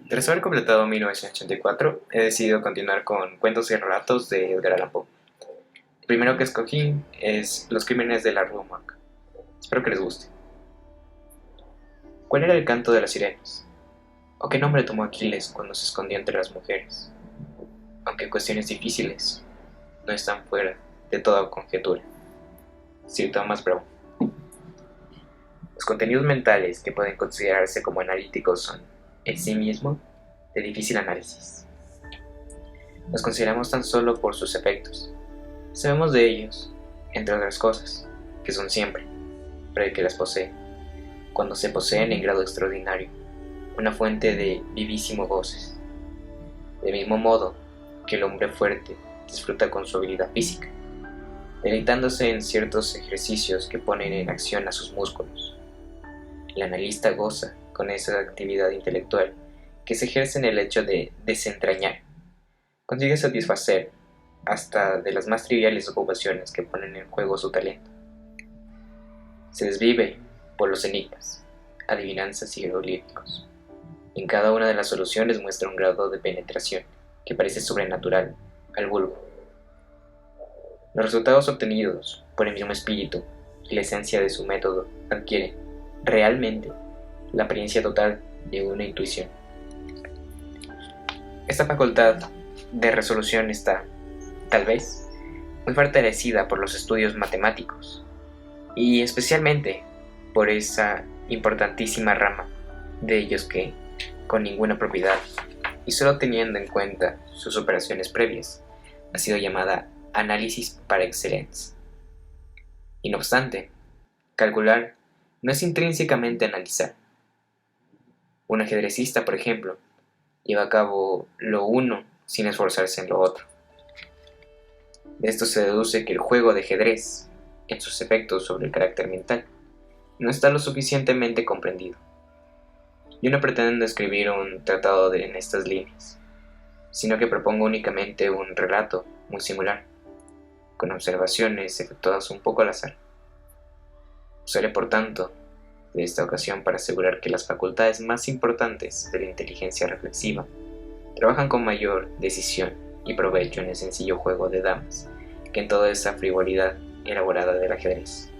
Tras haber completado 1984, he decidido continuar con cuentos y relatos de Edgar Allan Poe. El primero que escogí es Los crímenes de la Rue Morgue. Espero que les guste. ¿Cuál era el canto de las sirenas? ¿O qué nombre tomó Aquiles cuando se escondió entre las mujeres? Aunque cuestiones difíciles no están fuera de toda conjetura. Sir Thomas Browne. Los contenidos mentales que pueden considerarse como analíticos son, en sí mismo, de difícil análisis. Los consideramos tan solo por sus efectos. Sabemos de ellos, entre otras cosas, que son siempre, para el que las posee, cuando se poseen en grado extraordinario, una fuente de vivísimo goces. De mismo modo que el hombre fuerte disfruta con su habilidad física, deleitándose en ciertos ejercicios que ponen en acción a sus músculos. El analista goza con esa actividad intelectual que se ejerce en el hecho de desentrañar. Consigue satisfacer hasta de las más triviales ocupaciones que ponen en juego su talento. Se desvive por los enigmas, adivinanzas y jeroglíficos. En cada una de las soluciones muestra un grado de penetración que parece sobrenatural al vulgo. Los resultados obtenidos por el mismo espíritu y la esencia de su método adquieren, realmente, la apariencia total de una intuición. Esta facultad de resolución está, tal vez, muy fortalecida por los estudios matemáticos, y especialmente por esa importantísima rama de ellos que, con ninguna propiedad, y solo teniendo en cuenta sus operaciones previas, ha sido llamada análisis par excellence. Y no obstante, calcular no es intrínsecamente analizar. Un ajedrecista, por ejemplo, lleva a cabo lo uno sin esforzarse en lo otro. De esto se deduce que el juego de ajedrez, en sus efectos sobre el carácter mental, no está lo suficientemente comprendido. Yo no pretendo escribir un tratado en estas líneas, sino que propongo únicamente un relato muy singular, con observaciones efectuadas un poco al azar. Usaré, por tanto, de esta ocasión para asegurar que las facultades más importantes de la inteligencia reflexiva trabajan con mayor decisión y provecho en el sencillo juego de damas que en toda esa frivolidad elaborada del ajedrez.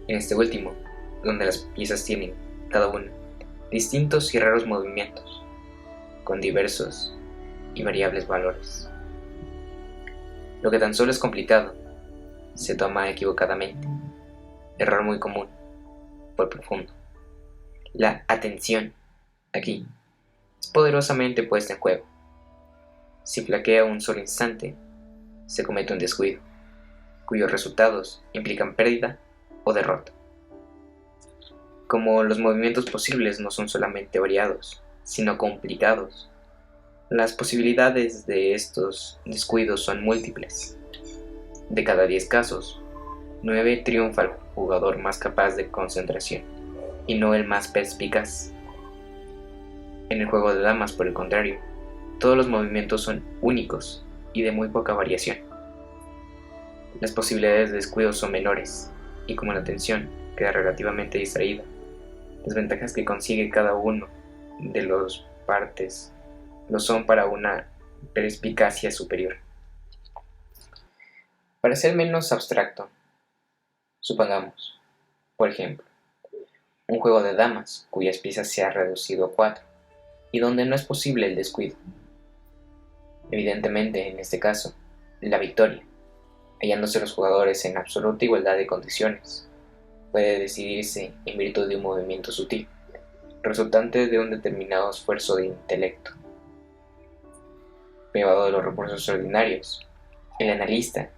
En este último, donde las piezas tienen, cada una, distintos y raros movimientos, con diversos y variables valores. Lo que tan solo es complicado, se toma equivocadamente, error muy común, por profundo. La atención, aquí, es poderosamente puesta en juego. Si flaquea un solo instante, se comete un descuido, cuyos resultados implican pérdida o derrota. Como los movimientos posibles no son solamente variados, sino complicados, las posibilidades de estos descuidos son múltiples. De cada 10 casos, 9 triunfa el jugador más capaz de concentración, y no el más perspicaz. En el juego de damas, por el contrario, todos los movimientos son únicos y de muy poca variación. Las posibilidades de descuido son menores, y como la atención queda relativamente distraída, las ventajas que consigue cada uno de los partes lo son para una perspicacia superior. Para ser menos abstracto, supongamos, por ejemplo, un juego de damas cuyas piezas se ha reducido a 4 y donde no es posible el descuido. Evidentemente, en este caso, la victoria, hallándose los jugadores en absoluta igualdad de condiciones, puede decidirse en virtud de un movimiento sutil, resultante de un determinado esfuerzo de intelecto. Privado de los recursos ordinarios, el analista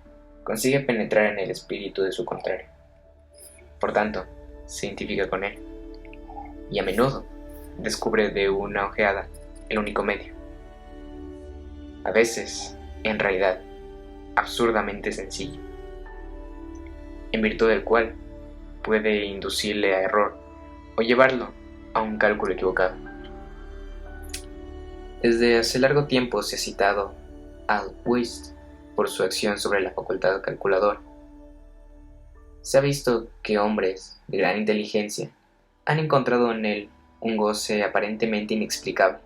consigue penetrar en el espíritu de su contrario. Por tanto, se identifica con él, y a menudo descubre de una ojeada el único medio. A veces, en realidad, absurdamente sencillo, en virtud del cual puede inducirle a error o llevarlo a un cálculo equivocado. Desde hace largo tiempo se ha citado a Whist por su acción sobre la facultad calculadora. Se ha visto que hombres de gran inteligencia han encontrado en él un goce aparentemente inexplicable,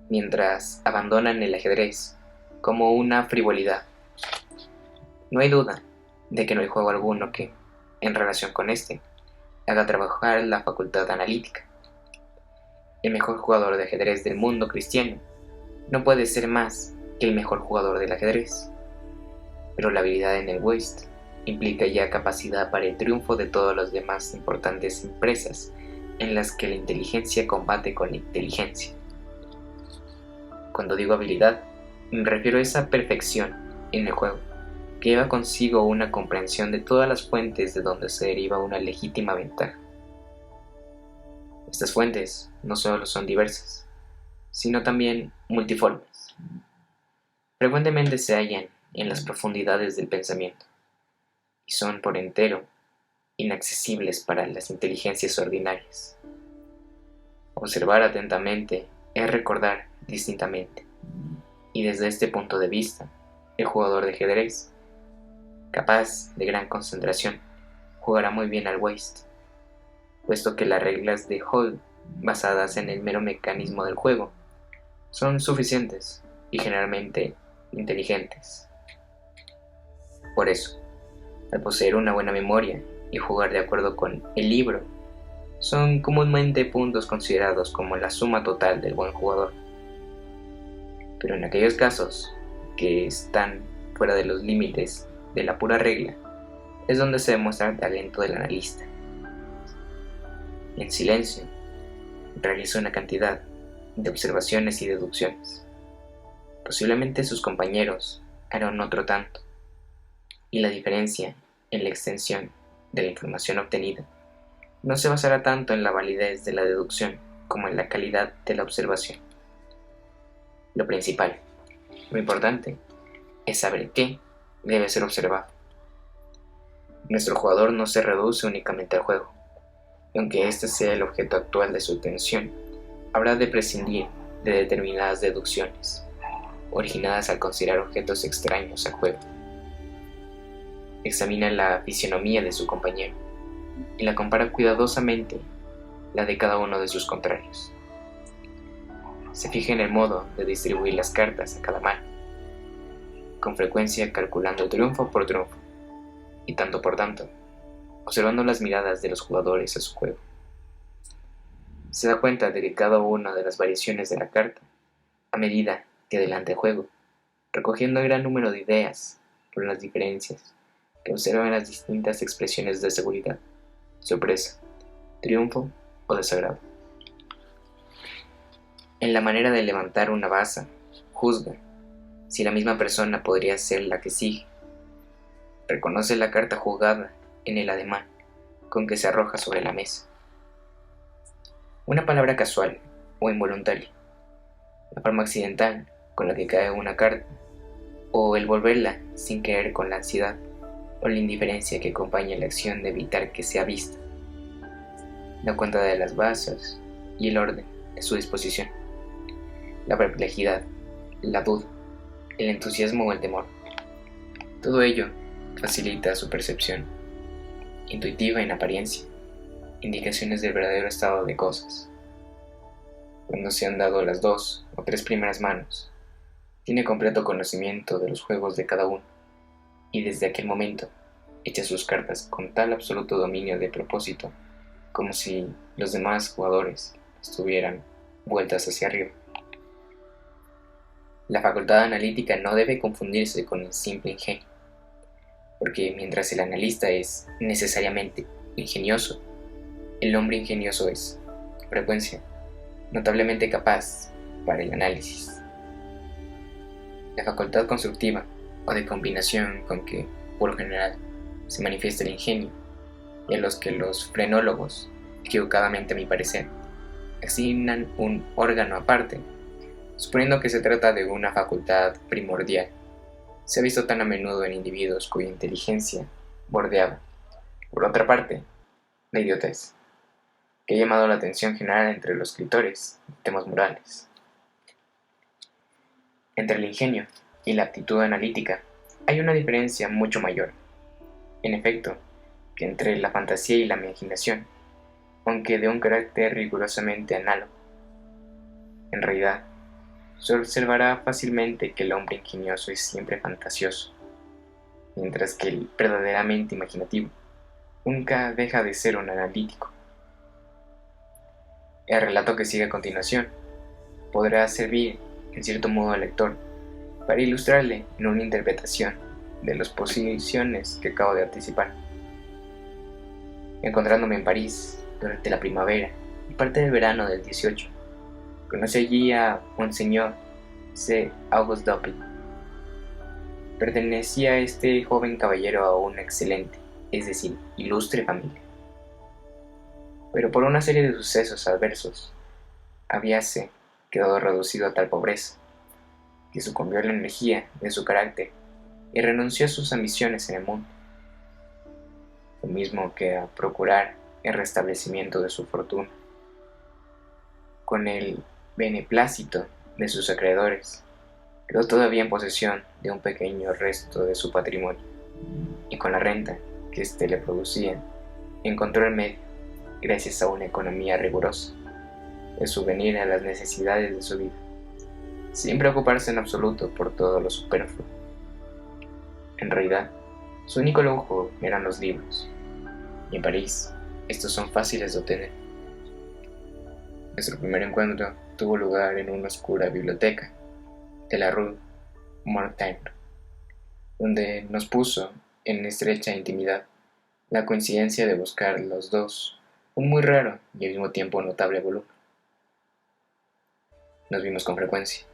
mientras abandonan el ajedrez como una frivolidad. No hay duda de que no hay juego alguno que, en relación con este, haga trabajar la facultad analítica. El mejor jugador de ajedrez del mundo cristiano no puede ser más que el mejor jugador del ajedrez, pero la habilidad en el whist implica ya capacidad para el triunfo de todas las demás importantes empresas en las que la inteligencia combate con la inteligencia. Cuando digo habilidad, me refiero a esa perfección en el juego que lleva consigo una comprensión de todas las fuentes de donde se deriva una legítima ventaja. Estas fuentes no solo son diversas, sino también multiformes. Frecuentemente se hallan en las profundidades del pensamiento y son por entero inaccesibles para las inteligencias ordinarias. Observar atentamente es recordar distintamente, y desde este punto de vista, el jugador de ajedrez, capaz de gran concentración, jugará muy bien al whist, puesto que las reglas de Hall, basadas en el mero mecanismo del juego, son suficientes y generalmente inteligentes. Por eso, al poseer una buena memoria y jugar de acuerdo con el libro, son comúnmente puntos considerados como la suma total del buen jugador. Pero en aquellos casos que están fuera de los límites de la pura regla, es donde se demuestra el talento del analista. En silencio, realiza una cantidad de observaciones y deducciones. Posiblemente sus compañeros harán otro tanto, y la diferencia en la extensión de la información obtenida no se basará tanto en la validez de la deducción como en la calidad de la observación. Lo principal, lo importante, es saber qué debe ser observado. Nuestro jugador no se reduce únicamente al juego, y aunque este sea el objeto actual de su atención, habrá de prescindir de determinadas deducciones, originadas al considerar objetos extraños al juego. Examina la fisionomía de su compañero y la compara cuidadosamente la de cada uno de sus contrarios. Se fija en el modo de distribuir las cartas a cada mano, con frecuencia calculando triunfo por triunfo y tanto por tanto, observando las miradas de los jugadores a su juego. Se da cuenta de que cada una de las variaciones de la carta, a medida que adelanta el juego, recogiendo un gran número de ideas por las diferencias que observan las distintas expresiones de seguridad, sorpresa, triunfo o desagrado. En la manera de levantar una baza, juzga si la misma persona podría ser la que sigue. Reconoce la carta jugada en el ademán con que se arroja sobre la mesa. Una palabra casual o involuntaria, la forma accidental con la que cae una carta, o el volverla sin querer con la ansiedad o la indiferencia que acompaña la acción de evitar que sea vista. Da cuenta de las bazas y el orden de su disposición, la perplejidad, la duda, el entusiasmo o el temor. Todo ello facilita su percepción, intuitiva en apariencia, indicaciones del verdadero estado de cosas. Cuando se han dado las 2 o 3 primeras manos, tiene completo conocimiento de los juegos de cada uno, y desde aquel momento echa sus cartas con tal absoluto dominio de propósito como si los demás jugadores estuvieran vueltas hacia arriba. La facultad analítica no debe confundirse con el simple ingenio, porque mientras el analista es necesariamente ingenioso, el hombre ingenioso es, con frecuencia, notablemente capaz para el análisis. La facultad constructiva o de combinación con que, por lo general, se manifiesta el ingenio, y a los que los frenólogos, equivocadamente a mi parecer, asignan un órgano aparte, suponiendo que se trata de una facultad primordial, se ha visto tan a menudo en individuos cuya inteligencia bordeaba, por otra parte, la idiotez, que ha llamado la atención general entre los escritores de temas morales. Entre el ingenio y la aptitud analítica hay una diferencia mucho mayor, en efecto, que entre la fantasía y la imaginación. aunque de un carácter rigurosamente análogo. En realidad, se observará fácilmente que el hombre ingenioso es siempre fantasioso, mientras que el verdaderamente imaginativo nunca deja de ser un analítico. El relato que sigue a continuación podrá servir, en cierto modo, al lector para ilustrarle en una interpretación de las posiciones que acabo de anticipar. Encontrándome en París durante la primavera y parte del verano del 18, conocí allí a Monseñor C. Auguste Dupin. Pertenecía este joven caballero a una excelente, es decir, ilustre familia. Pero por una serie de sucesos adversos, habíase quedado reducido a tal pobreza, que sucumbió a la energía de su carácter y renunció a sus ambiciones en el mundo, lo mismo que a procurar el restablecimiento de su fortuna. Con el beneplácito de sus acreedores, quedó todavía en posesión de un pequeño resto de su patrimonio, y con la renta que éste le producía, encontró el medio, gracias a una economía rigurosa, de subvenir a las necesidades de su vida, sin preocuparse en absoluto por todo lo superfluo. En realidad, su único lujo eran los libros, y en París estos son fáciles de obtener. Nuestro primer encuentro tuvo lugar en una oscura biblioteca de la Rue Mortagne, donde nos puso en estrecha intimidad la coincidencia de buscar los dos un muy raro y al mismo tiempo notable volumen. Nos vimos con frecuencia,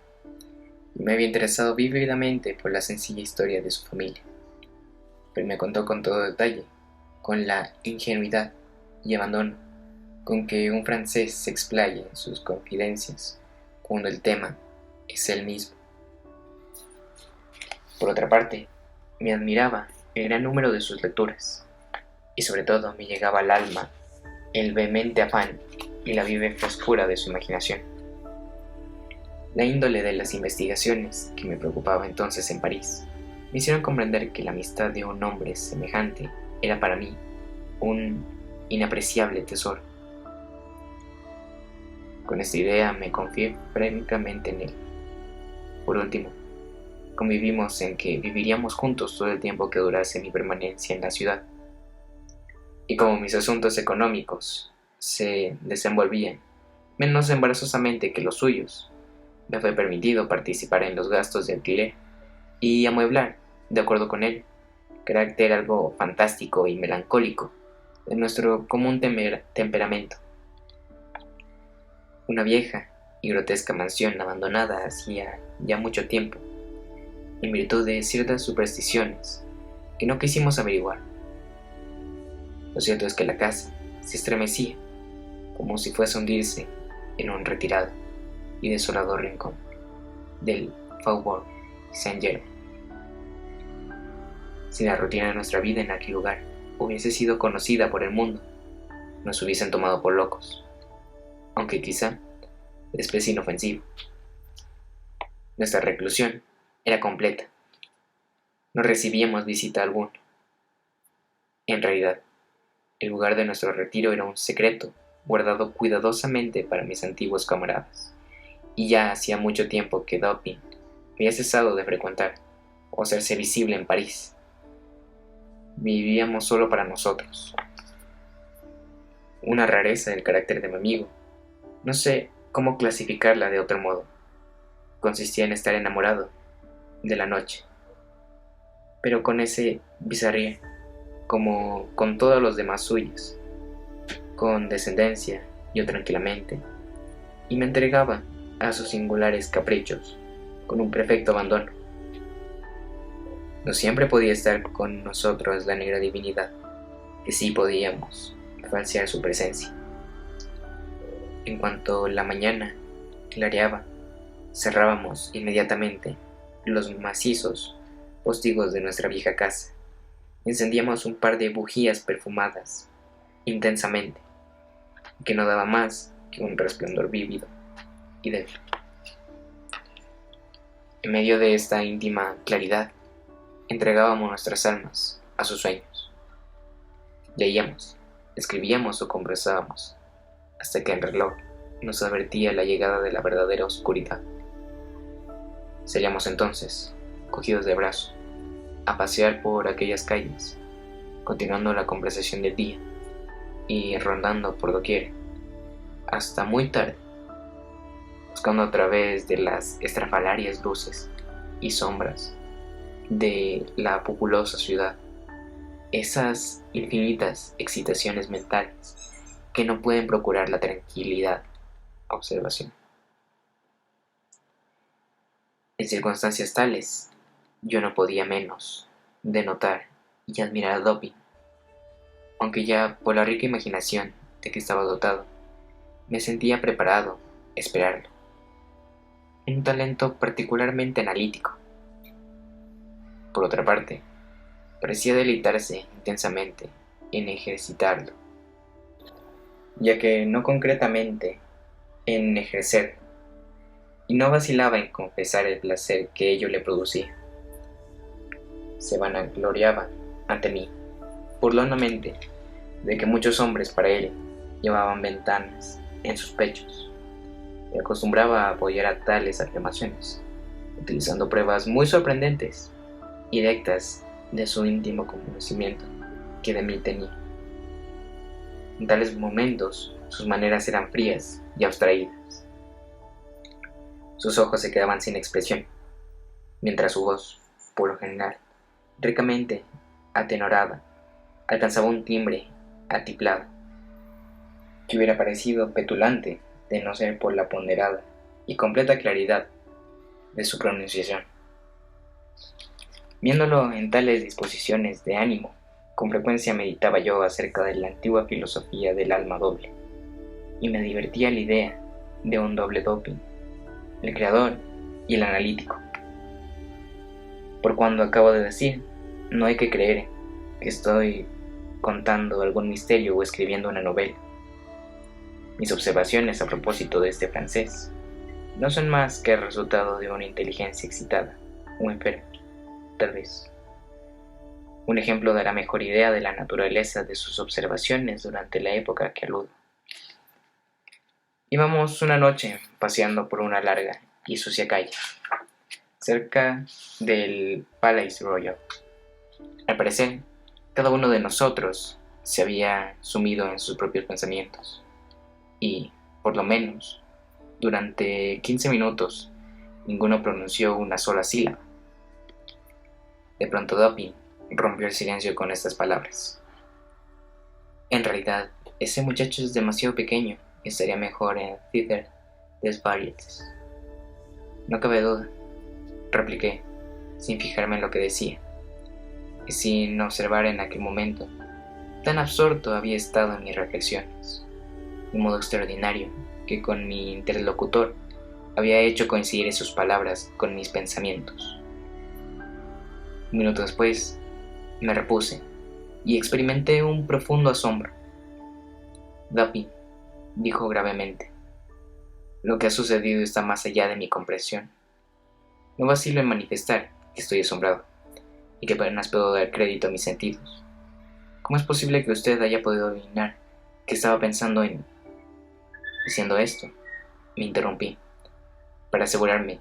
y me había interesado vívidamente por la sencilla historia de su familia, pero me contó con todo detalle, con la ingenuidad y abandono con que un francés se explaya en sus confidencias cuando el tema es él mismo. Por otra parte, me admiraba el gran número de sus lecturas, y sobre todo me llegaba al alma el vehemente afán y la viva frescura de su imaginación. La índole de las investigaciones que me preocupaba entonces en París me hicieron comprender que la amistad de un hombre semejante era para mí un inapreciable tesoro. Con esta idea me confié francamente en él. Por último, convivimos en que viviríamos juntos todo el tiempo que durase mi permanencia en la ciudad. Y como mis asuntos económicos se desenvolvían menos embarazosamente que los suyos, me fue permitido participar en los gastos de alquiler y amueblar, de acuerdo con él, carácter algo fantástico y melancólico de nuestro común temperamento. Una vieja y grotesca mansión abandonada hacía ya mucho tiempo, en virtud de ciertas supersticiones que no quisimos averiguar. Lo cierto es que la casa se estremecía, como si fuese a hundirse en un retirado y desolado rincón del Faubourg Saint-Germain. Si la rutina de nuestra vida en aquel lugar hubiese sido conocida por el mundo, nos hubiesen tomado por locos, aunque quizá de especie inofensiva. Nuestra reclusión era completa. No recibíamos visita alguna. En realidad, el lugar de nuestro retiro era un secreto guardado cuidadosamente para mis antiguos camaradas, y ya hacía mucho tiempo que Dupin había cesado de frecuentar o hacerse visible en París. Vivíamos solo para nosotros. Una rareza del carácter de mi amigo, no sé cómo clasificarla de otro modo, consistía en estar enamorado de la noche, pero con ese bizarría, como con todos los demás suyos, con descendencia yo tranquilamente, y me entregaba a sus singulares caprichos con un perfecto abandono. No siempre podía estar con nosotros la negra divinidad, que sí podíamos falsear su presencia. En cuanto la mañana clareaba, cerrábamos inmediatamente los macizos postigos de nuestra vieja casa, encendíamos un par de bujías perfumadas intensamente, que no daba más que un resplandor vívido y débil. En medio de esta íntima claridad, entregábamos nuestras almas a sus sueños. Leíamos, escribíamos o conversábamos, hasta que el reloj nos advertía la llegada de la verdadera oscuridad. Salíamos entonces, cogidos de brazo, a pasear por aquellas calles, continuando la conversación del día y rondando por doquier, hasta muy tarde, buscando a través de las estrafalarias luces y sombras de la populosa ciudad esas infinitas excitaciones mentales que no pueden procurar la tranquilidad. Observación. En circunstancias tales, yo no podía menos de notar y admirar a Dopin, aunque ya por la rica imaginación de que estaba dotado, me sentía preparado a esperarlo. Un talento particularmente analítico. Por otra parte, parecía deleitarse intensamente en ejercitarlo, ya que no concretamente en ejercerlo, y no vacilaba en confesar el placer que ello le producía. Se vanagloriaba ante mí, burlonamente, de que muchos hombres para él llevaban ventanas en sus pechos, y acostumbraba a apoyar a tales afirmaciones, utilizando pruebas muy sorprendentes y directas de su íntimo conocimiento que de mí tenía. En tales momentos sus maneras eran frías y abstraídas. Sus ojos se quedaban sin expresión, mientras su voz, por lo general, ricamente atenorada, alcanzaba un timbre atiplado, que hubiera parecido petulante de no ser por la ponderada y completa claridad de su pronunciación. Viéndolo en tales disposiciones de ánimo, con frecuencia meditaba yo acerca de la antigua filosofía del alma doble, y me divertía la idea de un doble Dopin, el creador y el analítico. Por cuando acabo de decir, no hay que creer que estoy contando algún misterio o escribiendo una novela. Mis observaciones a propósito de este francés no son más que el resultado de una inteligencia excitada o enferma, tal vez. Un ejemplo dará mejor idea de la naturaleza de sus observaciones durante la época que aludo. Íbamos una noche paseando por una larga y sucia calle, cerca del Palais Royal. Al parecer, cada uno de nosotros se había sumido en sus propios pensamientos, y, por lo menos, durante 15 minutos, ninguno pronunció una sola sílaba. De pronto Dopin rompió el silencio con estas palabras: en realidad, ese muchacho es demasiado pequeño y estaría mejor en Theatre des Variétés. No cabe duda, repliqué, sin fijarme en lo que decía, y sin observar en aquel momento, tan absorto había estado en mis reflexiones, de modo extraordinario que con mi interlocutor había hecho coincidir sus palabras con mis pensamientos. Un minuto después, me repuse y experimenté un profundo asombro. Dopin, dijo gravemente, lo que ha sucedido está más allá de mi comprensión. No vacilo en manifestar que estoy asombrado y que apenas puedo dar crédito a mis sentidos. ¿Cómo es posible que usted haya podido adivinar que estaba pensando en...? Diciendo esto, me interrumpí, para asegurarme,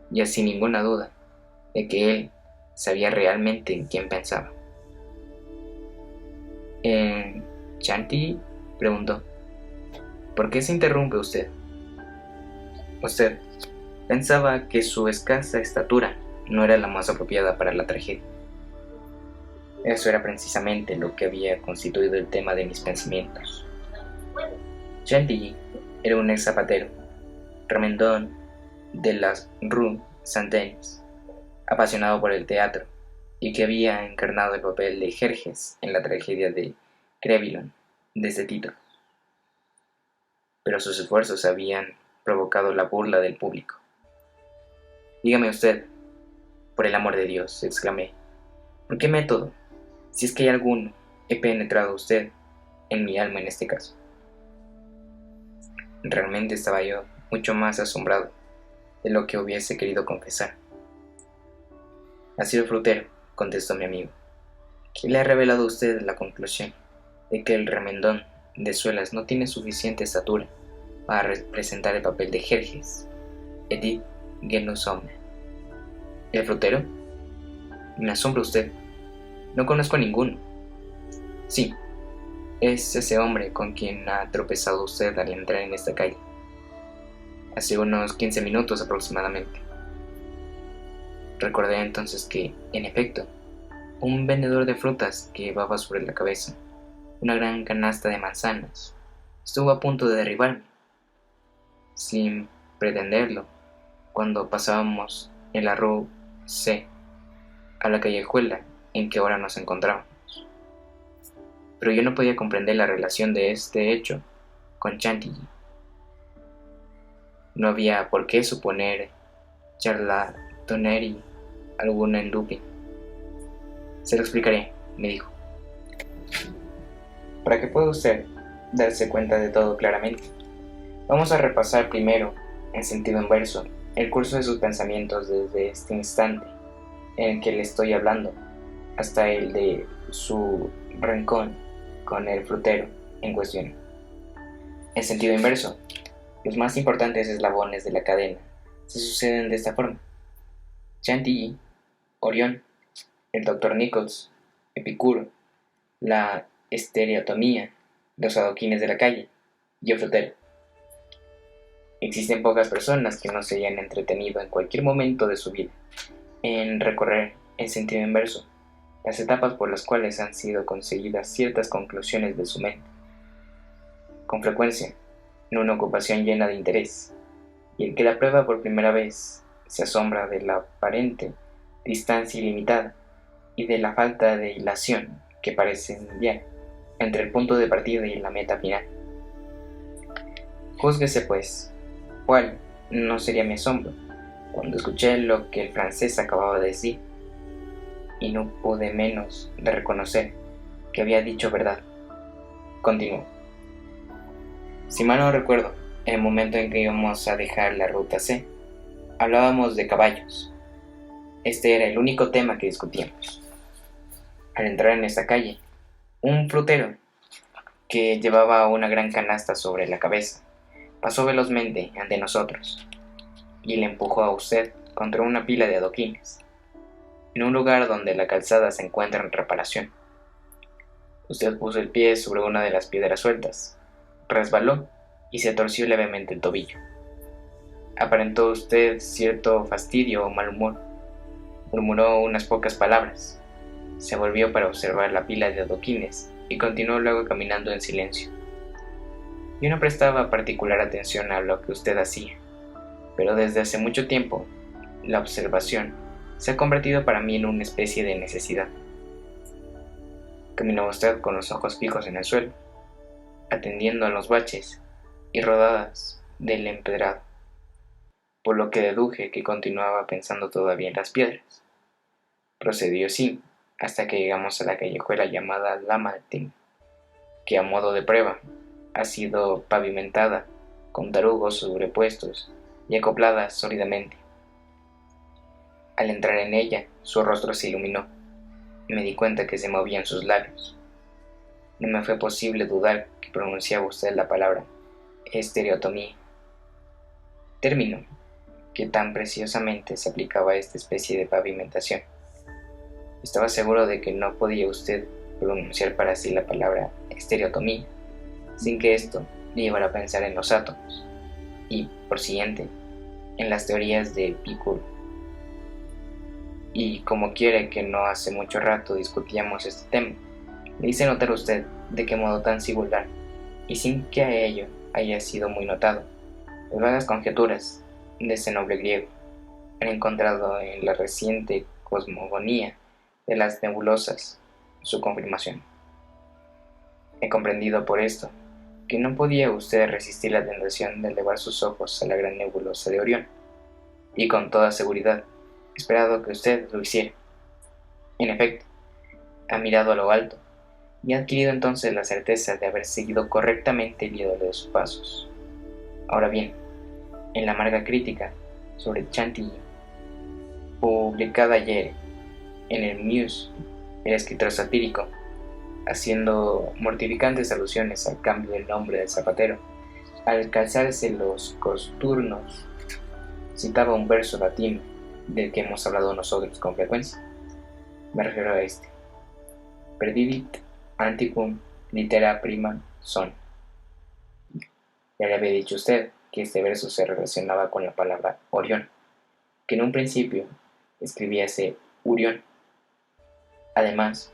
ya sin ninguna duda, de que él sabía realmente en quién pensaba. ¿En Chantilly?, preguntó. ¿Por qué se interrumpe usted? Usted pensaba que su escasa estatura no era la más apropiada para la tragedia. Eso era precisamente lo que había constituido el tema de mis pensamientos. Chantilly era un ex zapatero, remendón de las Rue Saint-Denis, apasionado por el teatro, y que había encarnado el papel de Jerjes en la tragedia de Crébillon de ese título. Pero sus esfuerzos habían provocado la burla del público. Dígame usted, por el amor de Dios, exclamé, ¿por qué método, si es que hay alguno, he penetrado usted en mi alma en este caso? Realmente estaba yo mucho más asombrado de lo que hubiese querido confesar. Ha sido frutero, contestó mi amigo, que le ha revelado a usted la conclusión de que el remendón de suelas no tiene suficiente estatura para representar el papel de Jerjes, Edith Genus Omne. ¿El frutero? Me asombra usted. No conozco a ninguno. Sí, es ese hombre con quien ha tropezado usted al entrar en esta calle. Hace unos 15 minutos aproximadamente. Recordé entonces que, en efecto, un vendedor de frutas que llevaba sobre la cabeza una gran canasta de manzanas estuvo a punto de derribarme, sin pretenderlo, cuando pasábamos en la Rue C a la callejuela en que ahora nos encontramos. Pero yo no podía comprender la relación de este hecho con Chantilly. No había por qué suponer charlatanería alguna en Dupin. Se lo explicaré, me dijo, para que pueda usted darse cuenta de todo claramente. Vamos a repasar primero, en sentido inverso, el curso de sus pensamientos desde este instante en el que le estoy hablando hasta el de su rencor con el frutero en cuestión. En sentido inverso, los más importantes eslabones de la cadena se suceden de esta forma: Chantilly, Orión, el Dr. Nichols, Epicuro, la estereotomía, los adoquines de la calle y el frutero. Existen pocas personas que no se hayan entretenido en cualquier momento de su vida en recorrer en sentido inverso las etapas por las cuales han sido conseguidas ciertas conclusiones de su mente, con frecuencia en una ocupación llena de interés, y el que la prueba por primera vez se asombra de la aparente distancia ilimitada y de la falta de hilación que parece enviar entre el punto de partida y la meta final. Júzguese pues, cuál no sería mi asombro cuando escuché lo que el francés acababa de decir, y no pude menos de reconocer que había dicho verdad. Continuó. Si mal no recuerdo, en el momento en que íbamos a dejar la ruta C, hablábamos de caballos. Este era el único tema que discutíamos. Al entrar en esta calle, un frutero, que llevaba una gran canasta sobre la cabeza, pasó velozmente ante nosotros y le empujó a usted contra una pila de adoquines, en un lugar donde la calzada se encuentra en reparación. Usted puso el pie sobre una de las piedras sueltas, resbaló y se torció levemente el tobillo. Aparentó usted cierto fastidio o mal humor, murmuró unas pocas palabras, se volvió para observar la pila de adoquines y continuó luego caminando en silencio. Yo no prestaba particular atención a lo que usted hacía, pero desde hace mucho tiempo la observación se ha convertido para mí en una especie de necesidad. Caminó usted con los ojos fijos en el suelo, atendiendo a los baches y rodadas del empedrado, por lo que deduje que continuaba pensando todavía en las piedras. Procedió así hasta que llegamos a la callejuela llamada Lamartine, que a modo de prueba ha sido pavimentada con tarugos sobrepuestos y acoplada sólidamente. Al entrar en ella, su rostro se iluminó. Me di cuenta que se movían sus labios. No me fue posible dudar que pronunciaba usted la palabra estereotomía, término que tan preciosamente se aplicaba a esta especie de pavimentación. Estaba seguro de que no podía usted pronunciar para sí la palabra estereotomía sin que esto le llevara a pensar en los átomos y, por siguiente, en las teorías de Epicuro. Y como quiere que no hace mucho rato discutíamos este tema, le hice notar a usted de qué modo tan singular, y sin que a ello haya sido muy notado, las vagas conjeturas de ese noble griego han encontrado en la reciente cosmogonía de las nebulosas su confirmación. He comprendido por esto que no podía usted resistir la tentación de elevar sus ojos a la gran nebulosa de Orión, y con toda seguridad he esperado que usted lo hiciera. En efecto, ha mirado a lo alto y ha adquirido entonces la certeza de haber seguido correctamente el ídolo de sus pasos. Ahora bien, en la amarga crítica sobre Chantilly, publicada ayer en el Muse, el escritor satírico haciendo mortificantes alusiones al cambio del nombre del zapatero. Al calzarse los costurnos, citaba un verso latino del que hemos hablado nosotros con frecuencia. Me refiero a este: Perdidit antiquum litera prima son. Ya le había dicho a usted que este verso se relacionaba con la palabra Orión, que en un principio escribíase Urión. Además,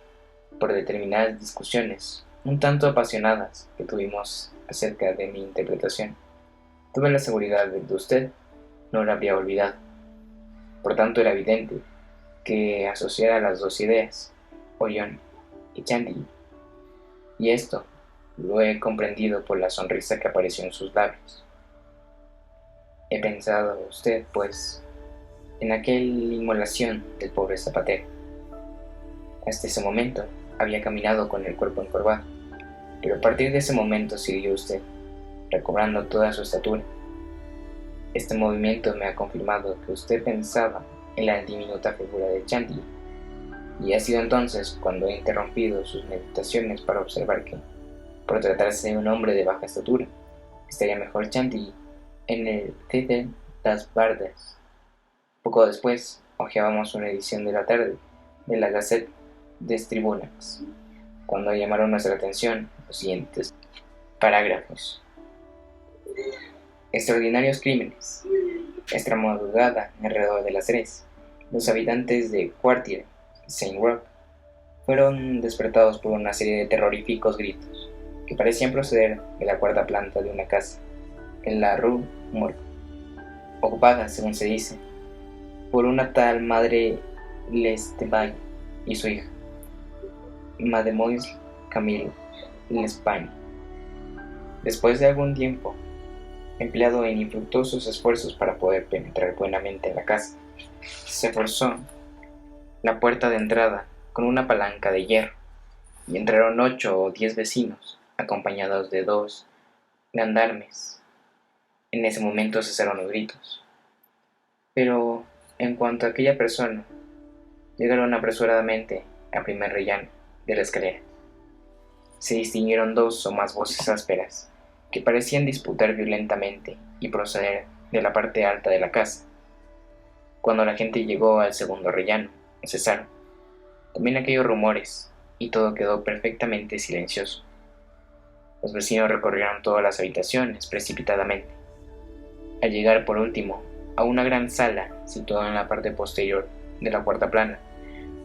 por determinadas discusiones un tanto apasionadas que tuvimos acerca de mi interpretación, tuve la seguridad de que usted no la habría olvidado. Por tanto, era evidente que asociara las dos ideas, Orión y Chantilly, y esto lo he comprendido por la sonrisa que apareció en sus labios. He pensado, usted, pues, en aquella inmolación del pobre zapatero. Hasta ese momento había caminado con el cuerpo encorvado, pero a partir de ese momento siguió usted, recobrando toda su estatura. Este movimiento me ha confirmado que usted pensaba en la diminuta figura de Chantilly, y ha sido entonces cuando he interrumpido sus meditaciones para observar que, por tratarse de un hombre de baja estatura, estaría mejor Chantilly en el Theater das Bardas. Poco después, hojeábamos una edición de la tarde de la Gazette des Tribunals, cuando llamaron nuestra atención los siguientes parágrafos: extraordinarios crímenes. Esta madrugada, alrededor de las 3, los habitantes de Quartier Saint Roch fueron despertados por una serie de terroríficos gritos que parecían proceder de la cuarta planta de una casa en la Rue Morgue, ocupada, según se dice, por una tal Madre Lestavalle y su hija, Mademoiselle Camille L'Espagne. Después de algún tiempo empleado en infructuosos esfuerzos para poder penetrar buenamente en la casa, se forzó la puerta de entrada con una palanca de hierro y entraron 8 o 10 vecinos acompañados de 2 gendarmes. En ese momento cesaron los gritos, pero en cuanto a aquella persona, llegaron apresuradamente al primer rellano de la escalera. Se distinguieron 2 o más voces ásperas que parecían disputar violentamente y proceder de la parte alta de la casa. Cuando la gente llegó al segundo rellano, cesaron también aquellos rumores y todo quedó perfectamente silencioso. Los vecinos recorrieron todas las habitaciones precipitadamente, al llegar por último a una gran sala situada en la parte posterior de la cuarta plana,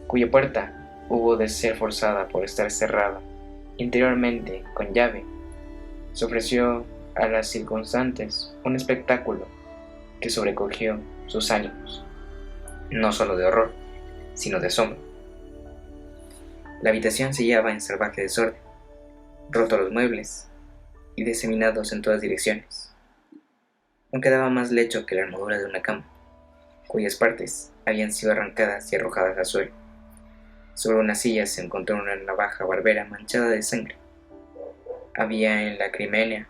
cuya puerta hubo de ser forzada por estar cerrada interiormente con llave. Se ofreció a las circunstantes un espectáculo que sobrecogió sus ánimos, no solo de horror, sino de asombro. La habitación se hallaba en salvaje desorden, rotos los muebles y diseminados en todas direcciones. No quedaba más lecho que la armadura de una cama, cuyas partes habían sido arrancadas y arrojadas al suelo. Sobre una silla se encontró una navaja barbera manchada de sangre. Había en la criminea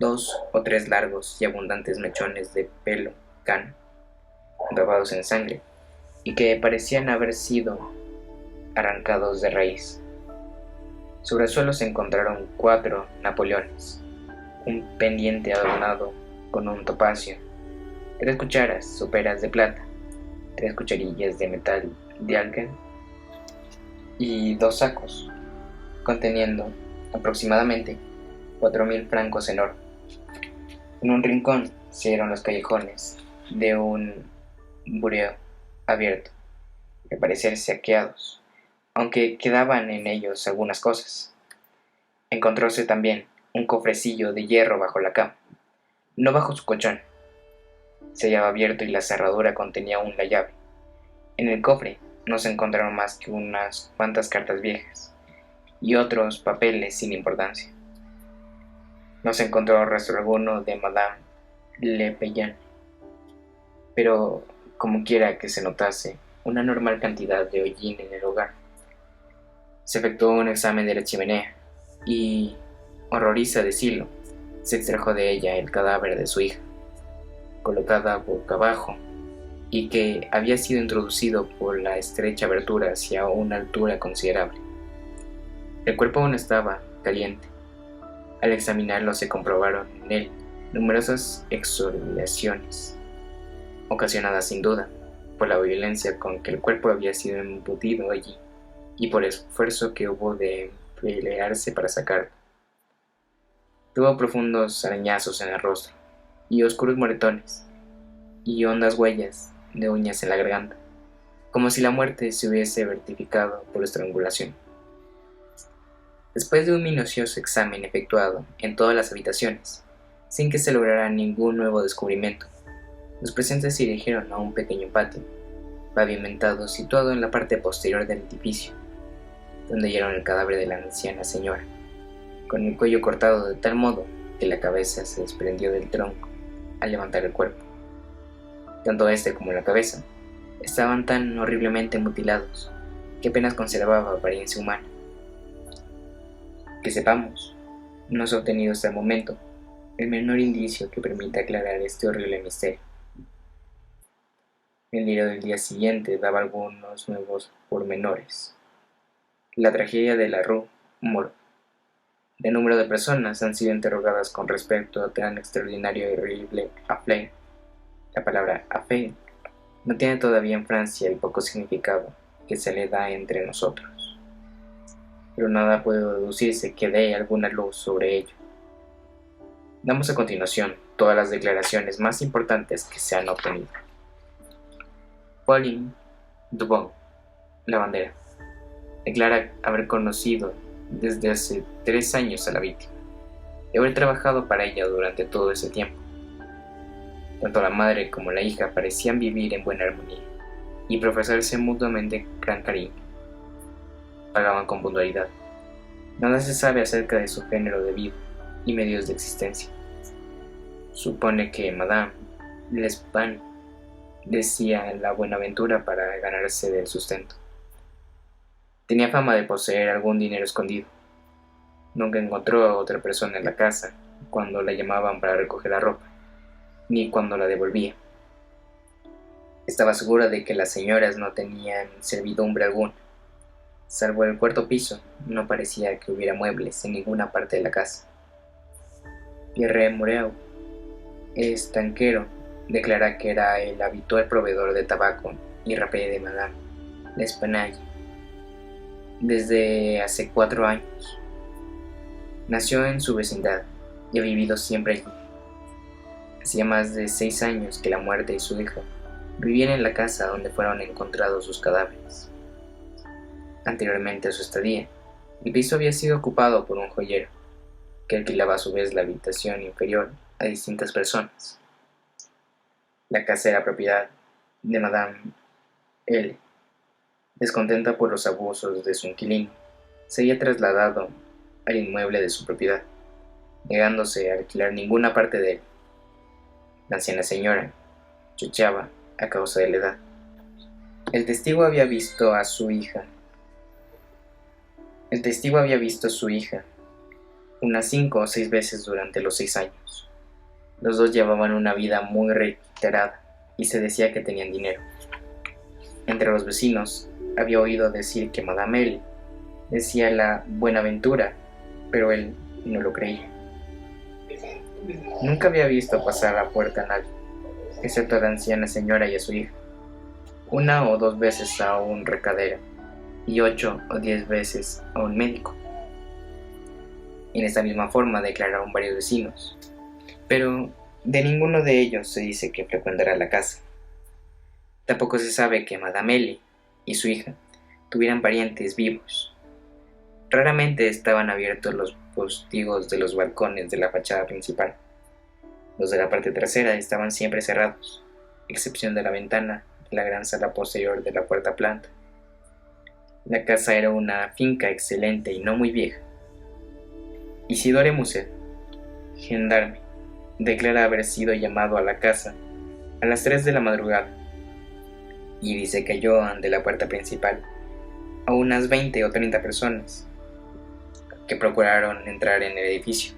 2 o 3 largos y abundantes mechones de pelo cano, grabados en sangre, y que parecían haber sido arrancados de raíz. Sobre el suelo se encontraron 4 napoleones, un pendiente adornado con un topacio, 3 cucharas soperas de plata, 3 cucharillas de metal de alga y 2 sacos conteniendo aproximadamente 4.000 francos en oro. En un rincón se dieron los callejones de un bureau abierto, que parecían saqueados, aunque quedaban en ellos algunas cosas. Encontróse también un cofrecillo de hierro bajo la cama, no bajo su colchón. Se hallaba abierto y la cerradura contenía aún la llave. En el cofre no se encontraron más que unas cuantas cartas viejas y otros papeles sin importancia. No se encontró rastro alguno de Madame Le Pellan, pero como quiera que se notase una normal cantidad de hollín en el hogar. Se efectuó un examen de la chimenea y, horroriza decirlo, se extrajo de ella el cadáver de su hija, colocada boca abajo, y que había sido introducido por la estrecha abertura hacia una altura considerable. El cuerpo aún estaba caliente. Al examinarlo se comprobaron en él numerosas exfoliaciones, ocasionadas sin duda por la violencia con que el cuerpo había sido embutido allí y por el esfuerzo que hubo de pelearse para sacarlo. Tuvo profundos arañazos en el rostro y oscuros moretones y hondas huellas de uñas en la garganta, como si la muerte se hubiese vertificado por estrangulación. Después de un minucioso examen efectuado en todas las habitaciones, sin que se lograra ningún nuevo descubrimiento, los presentes se dirigieron a un pequeño patio, pavimentado situado en la parte posterior del edificio, donde hallaron el cadáver de la anciana señora, con el cuello cortado de tal modo que la cabeza se desprendió del tronco al levantar el cuerpo. Tanto este como la cabeza estaban tan horriblemente mutilados que apenas conservaba apariencia humana. Que sepamos, no se ha obtenido hasta el momento el menor indicio que permita aclarar este horrible misterio. El diario del día siguiente daba algunos nuevos pormenores. La tragedia de la Rue Morgue. El número de personas han sido interrogadas con respecto a tan extraordinario y horrible affaire. La palabra affaire no tiene todavía en Francia el poco significado que se le da entre nosotros, pero nada puede deducirse que dé alguna luz sobre ello. Damos a continuación todas las declaraciones más importantes que se han obtenido. Pauline Dubon, lavandera, declara haber conocido desde hace 3 años a la víctima y haber trabajado para ella durante todo ese tiempo. Tanto la madre como la hija parecían vivir en buena armonía y profesarse mutuamente gran cariño. Pagaban con puntualidad. Nada se sabe acerca de su género de vida y medios de existencia. Supone que Madame L'Espagne decía la Buenaventura para ganarse del sustento. Tenía fama de poseer algún dinero escondido. Nunca encontró a otra persona en la casa cuando la llamaban para recoger la ropa, ni cuando la devolvía. Estaba segura de que las señoras no tenían servidumbre alguna. Salvo el cuarto piso, no parecía que hubiera muebles en ninguna parte de la casa. Pierre Moreau, estanquero, declara que era el habitual proveedor de tabaco y rapé de Madame L'Espagne desde hace 4 años. Nació en su vecindad y ha vivido siempre allí. Hacía más de 6 años que la muerte de su hija vivían en la casa donde fueron encontrados sus cadáveres. Anteriormente a su estadía, el piso había sido ocupado por un joyero, que alquilaba a su vez la habitación inferior a distintas personas. La casa era propiedad de Madame L. Descontenta por los abusos de su inquilino, se había trasladado al inmueble de su propiedad, negándose a alquilar ninguna parte de él. La anciana señora chocheaba a causa de la edad. El testigo había visto a su hija unas 5 o 6 veces durante los 6 años. Los dos llevaban una vida muy reiterada y se decía que tenían dinero. Entre los vecinos había oído decir que Madame L. decía la Buenaventura, pero él no lo creía. Nunca había visto pasar a la puerta a nadie, excepto a la anciana señora y a su hija, 1 o 2 veces a un recadero y 8 o 10 veces a un médico. En esta misma forma declararon varios vecinos, pero de ninguno de ellos se dice que frecuentara la casa. Tampoco se sabe que Madame L. y su hija tuvieran parientes vivos. Raramente estaban abiertos los postigos de los balcones de la fachada principal. Los de la parte trasera estaban siempre cerrados, excepción de la ventana de la gran sala posterior de la cuarta planta. La casa era una finca excelente y no muy vieja. Isidore Musset, gendarme, declara haber sido llamado a la casa a las 3 de la madrugada y dice que halló ante la puerta principal a unas 20 o 30 personas que procuraron entrar en el edificio.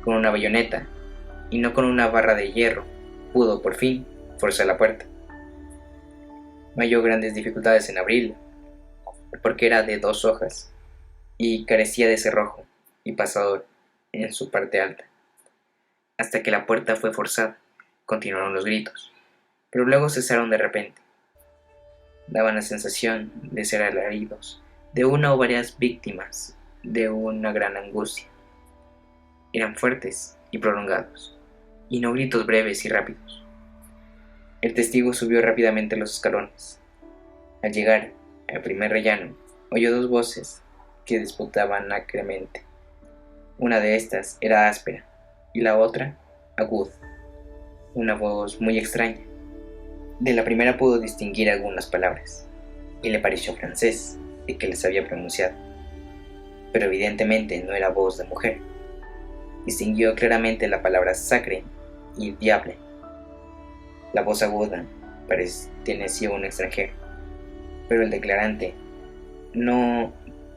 Con una bayoneta y no con una barra de hierro pudo por fin forzar la puerta. No halló grandes dificultades en abrirla, porque era de 2 hojas y carecía de cerrojo y pasador en su parte alta. Hasta que la puerta fue forzada, continuaron los gritos, pero luego cesaron de repente. Daban la sensación de ser alaridos de una o varias víctimas de una gran angustia. Eran fuertes y prolongados, y no gritos breves y rápidos. El testigo subió rápidamente los escalones. Al llegar al primer rellano, oyó dos voces que disputaban acremente. Una de estas era áspera y la otra aguda, una voz muy extraña. De la primera pudo distinguir algunas palabras, y le pareció francés de que les había pronunciado, pero evidentemente no era voz de mujer. Distinguió claramente la palabra sacre y diable. La voz aguda pertenecía a un extranjero, pero el declarante no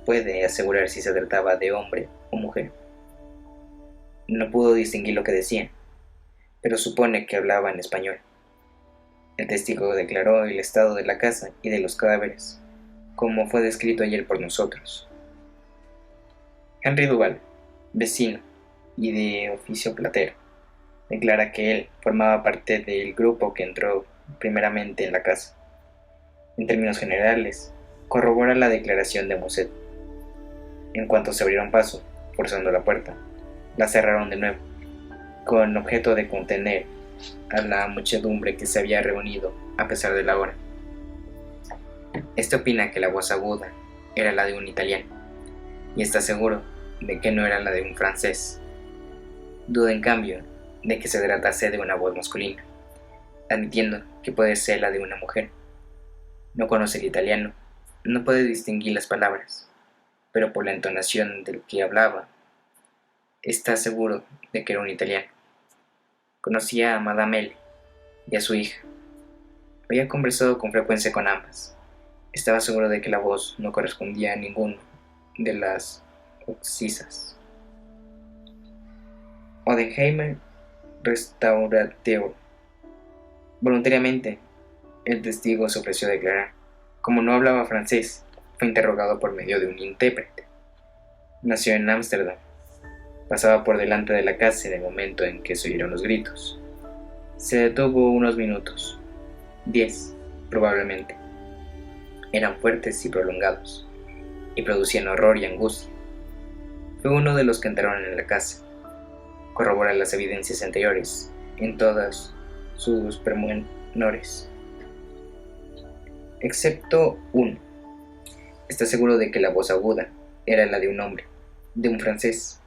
puede asegurar si se trataba de hombre o mujer. No pudo distinguir lo que decían, pero supone que hablaba en español. El testigo declaró el estado de la casa y de los cadáveres, como fue descrito ayer por nosotros. Henry Duval, vecino y de oficio platero, declara que él formaba parte del grupo que entró primeramente en la casa. En términos generales, corrobora la declaración de Musset. En cuanto se abrieron paso, forzando la puerta, la cerraron de nuevo, con objeto de contener a la muchedumbre que se había reunido a pesar de la hora. Este opina que la voz aguda era la de un italiano, y está seguro de que no era la de un francés. Duda en cambio de que se tratase de una voz masculina, admitiendo que puede ser la de una mujer. No conoce el italiano, no puede distinguir las palabras, pero por la entonación del que hablaba, está seguro de que era un italiano. Conocía a Madame L. y a su hija. Había conversado con frecuencia con ambas. Estaba seguro de que la voz no correspondía a ninguno de las occisas. Odenheimer Restaurateo. Voluntariamente, el testigo se ofreció a declarar. Como no hablaba francés, fue interrogado por medio de un intérprete. Nació en Ámsterdam. Pasaba por delante de la casa en el momento en que se oyeron los gritos. Se detuvo unos minutos, 10 probablemente. Eran fuertes y prolongados, y producían horror y angustia. Fue uno de los que entraron en la casa. Corrobora las evidencias anteriores en todas sus pormenores, excepto uno. Está seguro de que la voz aguda era la de un hombre, de un francés.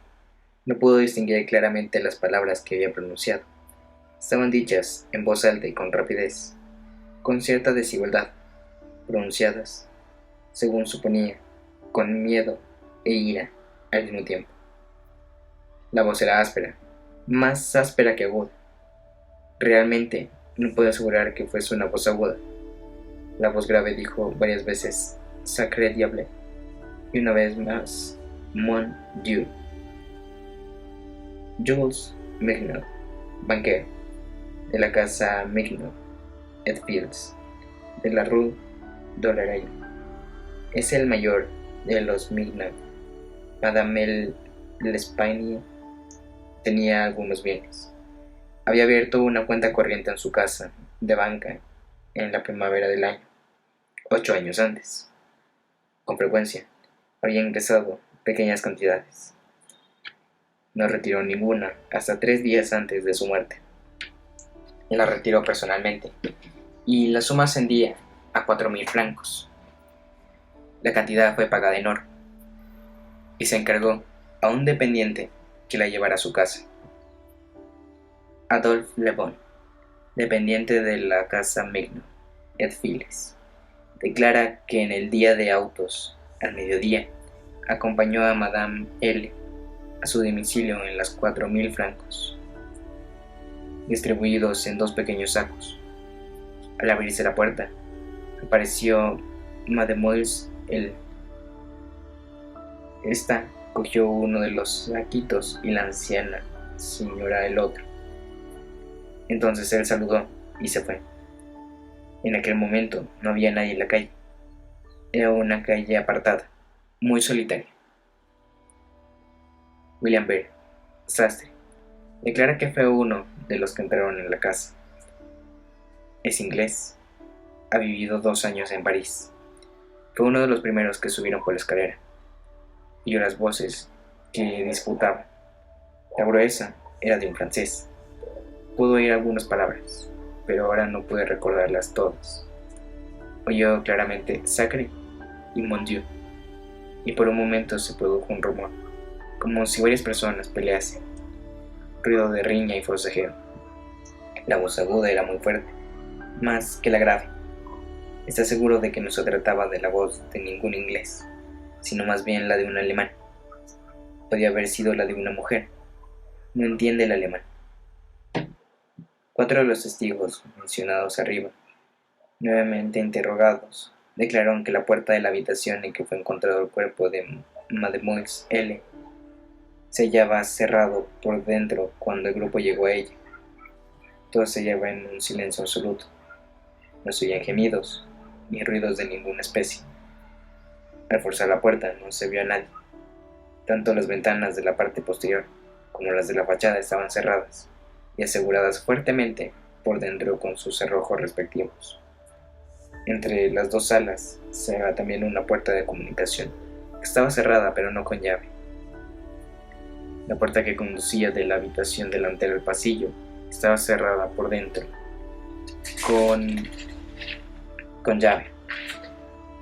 No pudo distinguir claramente las palabras que había pronunciado. Estaban dichas en voz alta y con rapidez, con cierta desigualdad, pronunciadas, según suponía, con miedo e ira al mismo tiempo. La voz era áspera, más áspera que aguda. Realmente no puedo asegurar que fuese una voz aguda. La voz grave dijo varias veces Sacré Diable y una vez más Mon Dieu. Jules Mignot, banquero de la casa Mignot et Fields de la Rue d'Oreille, es el mayor de los Mignot. Madame L'Espagne tenía algunos bienes. Había abierto una cuenta corriente en su casa de banca en la primavera del año, 8 años antes. Con frecuencia había ingresado pequeñas cantidades. No retiró ninguna hasta 3 días antes de su muerte. La retiró personalmente y la suma ascendía a 4.000 francos. La cantidad fue pagada en oro y se encargó a un dependiente que la llevara a su casa. Adolphe Le Bon, dependiente de la casa Mignot et Fields, declara que en el día de autos, al mediodía, acompañó a Madame L. a su domicilio en las 4.000 francos, distribuidos en 2 pequeños sacos. Al abrirse la puerta, apareció Mademoiselle L. Esta cogió uno de los saquitos y la anciana señora el otro. Entonces él saludó y se fue. En aquel momento no había nadie en la calle. Era una calle apartada, muy solitaria. William Bear, sastre, declara que fue uno de los que entraron en la casa. Es inglés, ha vivido 2 años en París. Fue uno de los primeros que subieron por la escalera. Oyó las voces que disputaban. La gruesa era de un francés. Pudo oír algunas palabras, pero ahora no pude recordarlas todas. Oyó claramente Sacré y Mon Dieu, y por un momento se produjo un rumor, como si varias personas peleasen. Ruido de riña y forcejeo. La voz aguda era muy fuerte, más que la grave. Está seguro de que no se trataba de la voz de ningún inglés, sino más bien la de un alemán. Podía haber sido la de una mujer. No entiende el alemán. 4 de los testigos mencionados arriba, nuevamente interrogados, declararon que la puerta de la habitación en que fue encontrado el cuerpo de Mademoiselle L. se hallaba cerrado por dentro cuando el grupo llegó a ella. Todo se hallaba en un silencio absoluto. No se oían gemidos, ni ruidos de ninguna especie. Al forzar la puerta no se vio a nadie. Tanto las ventanas de la parte posterior como las de la fachada estaban cerradas y aseguradas fuertemente por dentro con sus cerrojos respectivos. Entre las 2 salas se hallaba también una puerta de comunicación, que estaba cerrada pero no con llave. La puerta que conducía de la habitación delantera al pasillo estaba cerrada por dentro con llave.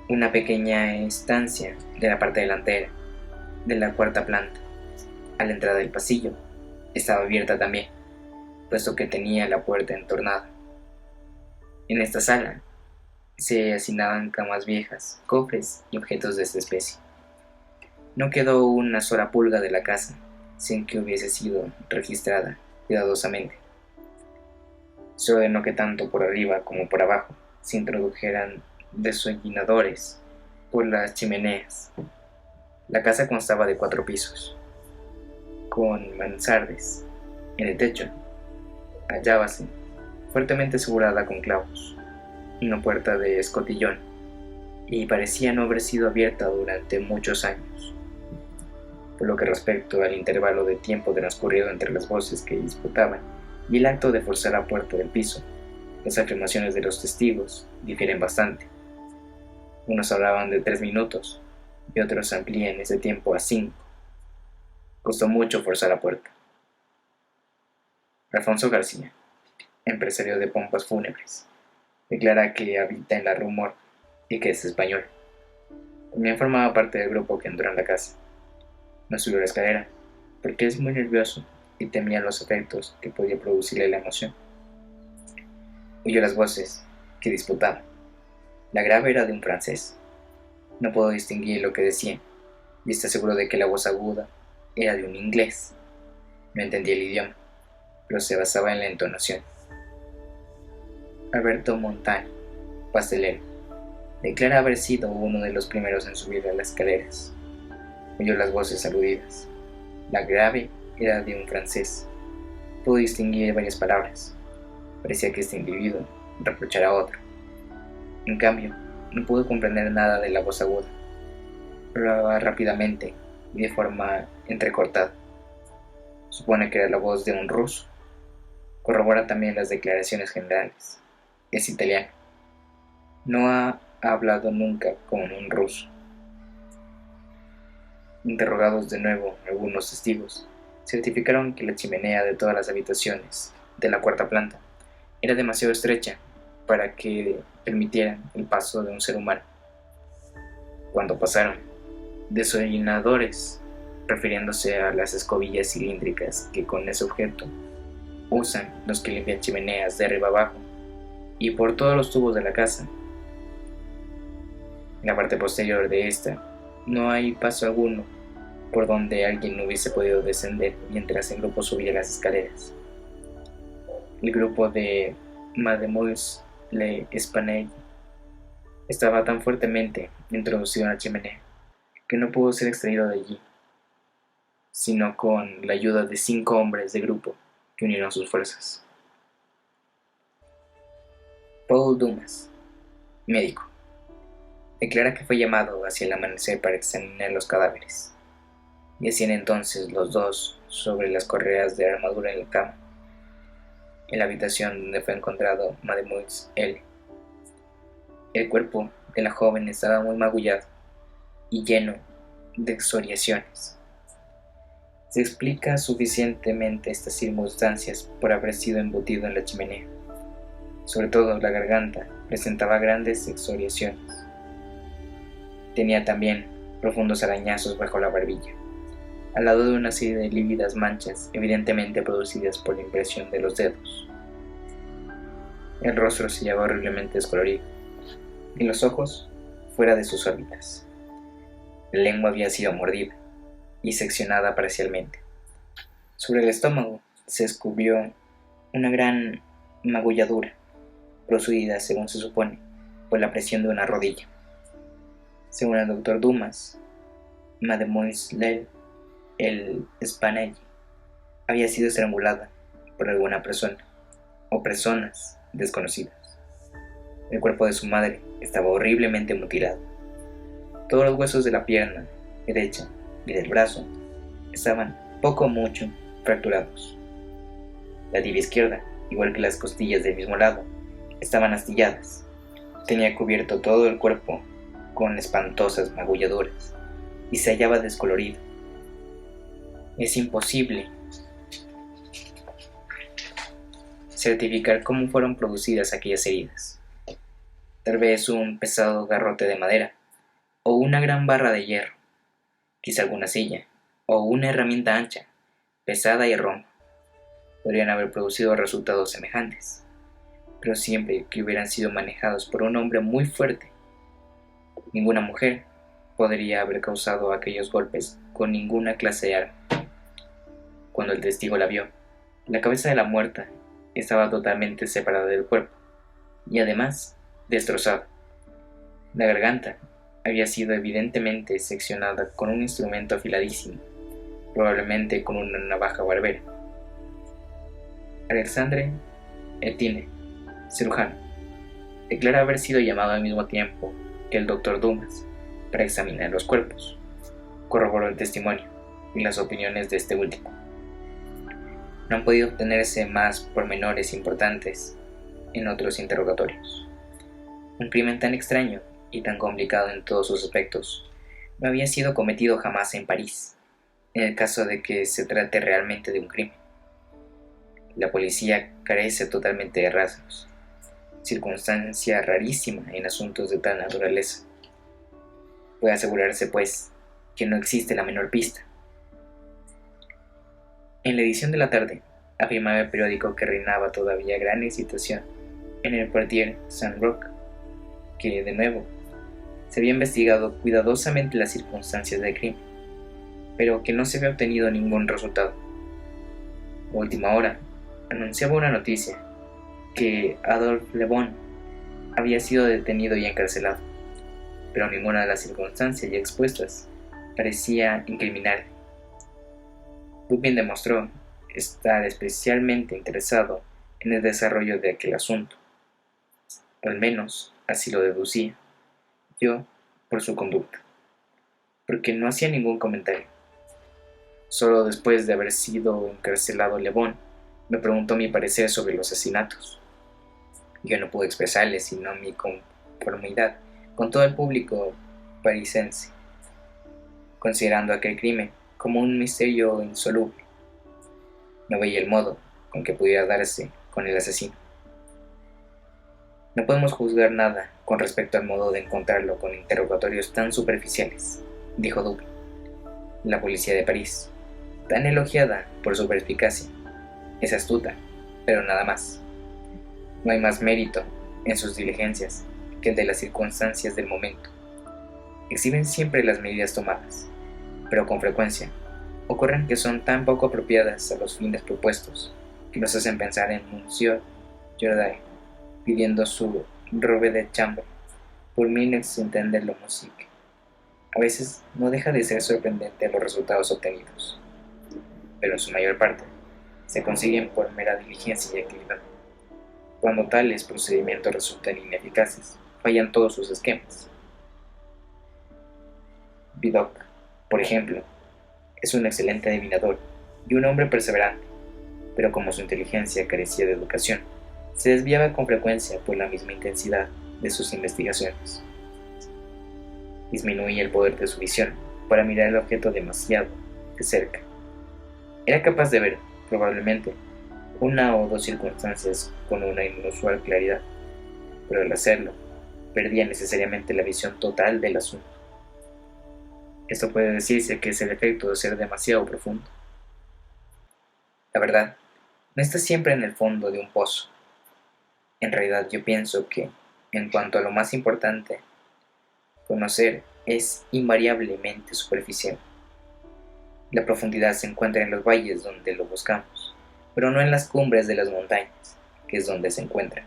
Una pequeña estancia de la parte delantera de la 4ª planta, a la entrada del pasillo, estaba abierta también, puesto que tenía la puerta entornada. En esta sala se hacinaban camas viejas, cofres y objetos de esta especie. No quedó una sola pulga de la casa sin que hubiese sido registrada cuidadosamente. Se ordenó que tanto por arriba como por abajo se introdujeran desollinadores por las chimeneas. La casa constaba de 4 pisos, con mansardes. En el techo hallábase, fuertemente asegurada con clavos, una puerta de escotillón, y parecía no haber sido abierta durante muchos años. Por lo que respecta al intervalo de tiempo transcurrido entre las voces que disputaban y el acto de forzar la puerta del piso, las afirmaciones de los testigos difieren bastante. Unos hablaban de 3 minutos y otros amplían ese tiempo a 5. Costó mucho forzar la puerta. Alfonso García, empresario de pompas fúnebres, declara que habita en la Rumor y que es español. También formaba parte del grupo que entró en la casa. No subió la escalera porque es muy nervioso y temía los efectos que podía producirle la emoción. Oyó las voces que disputaban. La grave era de un francés. No pudo distinguir lo que decían, y está seguro de que la voz aguda era de un inglés. No entendía el idioma, pero se basaba en la entonación. Alberto Montani, pastelero, declara haber sido uno de los primeros en subir a las escaleras. Oyó las voces aludidas. La grave era de un francés. Pudo distinguir varias palabras. Parecía que este individuo reprochara a otro. En cambio, no pudo comprender nada de la voz aguda. Hablaba rápidamente y de forma entrecortada. Supone que era la voz de un ruso. Corrobora también las declaraciones generales. Es italiano. No ha hablado nunca con un ruso. Interrogados de nuevo algunos testigos, certificaron que la chimenea de todas las habitaciones de la 4ª planta era demasiado estrecha para que permitieran el paso de un ser humano. Cuando pasaron, desollinadores, refiriéndose a las escobillas cilíndricas que con ese objeto usan los que limpian chimeneas de arriba abajo y por todos los tubos de la casa. En la parte posterior de esta no hay paso alguno por donde alguien no hubiese podido descender mientras el grupo subía las escaleras. El grupo de Mademoiselle L. estaba tan fuertemente introducido en la chimenea que no pudo ser extraído de allí, sino con la ayuda de 5 hombres de grupo que unieron sus fuerzas. Paul Dumas, médico, declara que fue llamado hacia el amanecer para examinar los cadáveres. Yacían entonces los dos sobre las correas de armadura en la cama, en la habitación donde fue encontrado Mademoiselle. El cuerpo de la joven estaba muy magullado y lleno de excoriaciones. Se explica suficientemente estas circunstancias por haber sido embutido en la chimenea. Sobre todo la garganta presentaba grandes excoriaciones. Tenía también profundos arañazos bajo la barbilla, al lado de una serie de lívidas manchas evidentemente producidas por la impresión de los dedos. El rostro se hallaba horriblemente descolorido y los ojos fuera de sus órbitas. La lengua había sido mordida y seccionada parcialmente. Sobre el estómago se descubrió una gran magulladura, producida, según se supone, por la presión de una rodilla. Según el doctor Dumas, Mademoiselle el Spinelli había sido estrangulada por alguna persona o personas desconocidas. El cuerpo de su madre estaba horriblemente mutilado. Todos los huesos de la pierna derecha y del brazo estaban poco o mucho fracturados. La tibia izquierda, igual que las costillas del mismo lado, estaban astilladas. Tenía cubierto todo el cuerpo con espantosas magulladuras y se hallaba descolorido. Es imposible certificar cómo fueron producidas aquellas heridas. Tal vez un pesado garrote de madera, o una gran barra de hierro, quizá alguna silla, o una herramienta ancha, pesada y rompa, podrían haber producido resultados semejantes, pero siempre que hubieran sido manejados por un hombre muy fuerte. Ninguna mujer podría haber causado aquellos golpes con ninguna clase de arma. Cuando el testigo la vio, la cabeza de la muerta estaba totalmente separada del cuerpo y además destrozada. La garganta había sido evidentemente seccionada con un instrumento afiladísimo, probablemente con una navaja barbera. Alexandre Etienne, cirujano, declara haber sido llamado al mismo tiempo que el doctor Dumas para examinar los cuerpos. Corroboró el testimonio y las opiniones de este último. No han podido obtenerse más pormenores importantes en otros interrogatorios. Un crimen tan extraño y tan complicado en todos sus aspectos no había sido cometido jamás en París, en el caso de que se trate realmente de un crimen. La policía carece totalmente de rastros, circunstancia rarísima en asuntos de tal naturaleza. Puede asegurarse, pues, que no existe la menor pista. En la edición de la tarde, afirmaba el periódico que reinaba todavía gran excitación en el Quartier Saint-Roch, que, de nuevo, se había investigado cuidadosamente las circunstancias del crimen, pero que no se había obtenido ningún resultado. A última hora, anunciaba una noticia, que Adolphe Le Bon había sido detenido y encarcelado, pero ninguna de las circunstancias ya expuestas parecía incriminarle. Dupin demostró estar especialmente interesado en el desarrollo de aquel asunto, o al menos así lo deducía yo por su conducta, porque no hacía ningún comentario. Solo después de haber sido encarcelado Le Bon me preguntó mi parecer sobre los asesinatos. Yo no pude expresarle sino mi conformidad con todo el público parisense, considerando aquel crimen como un misterio insoluble. No veía el modo con que pudiera darse con el asesino. No podemos juzgar nada con respecto al modo de encontrarlo con interrogatorios tan superficiales, dijo Dupin. La policía de París, tan elogiada por su perspicacia, es astuta, pero nada más. No hay más mérito en sus diligencias que el de las circunstancias del momento. Exhiben siempre las medidas tomadas, pero con frecuencia ocurren que son tan poco apropiadas a los fines propuestos que nos hacen pensar en Monsieur Jordae pidiendo su robe de chambre por mil sin entenderlo musique. A veces no deja de ser sorprendente los resultados obtenidos, pero en su mayor parte se consiguen por mera diligencia y actividad. Cuando tales procedimientos resultan ineficaces, fallan todos sus esquemas. Vidocq, por ejemplo, Es un excelente adivinador y un hombre perseverante, pero como su inteligencia carecía de educación, se desviaba con frecuencia por la misma intensidad de sus investigaciones. Disminuía el poder de su visión para mirar el objeto demasiado de cerca. Era capaz de ver, probablemente, una o dos circunstancias con una inusual claridad, pero al hacerlo, perdía necesariamente la visión total del asunto. Esto puede decirse que es el efecto de ser demasiado profundo. La verdad, no está siempre en el fondo de un pozo. En realidad yo pienso que, en cuanto a lo más importante, conocer es invariablemente superficial. La profundidad se encuentra en los valles donde lo buscamos, pero no en las cumbres de las montañas, que es donde se encuentra.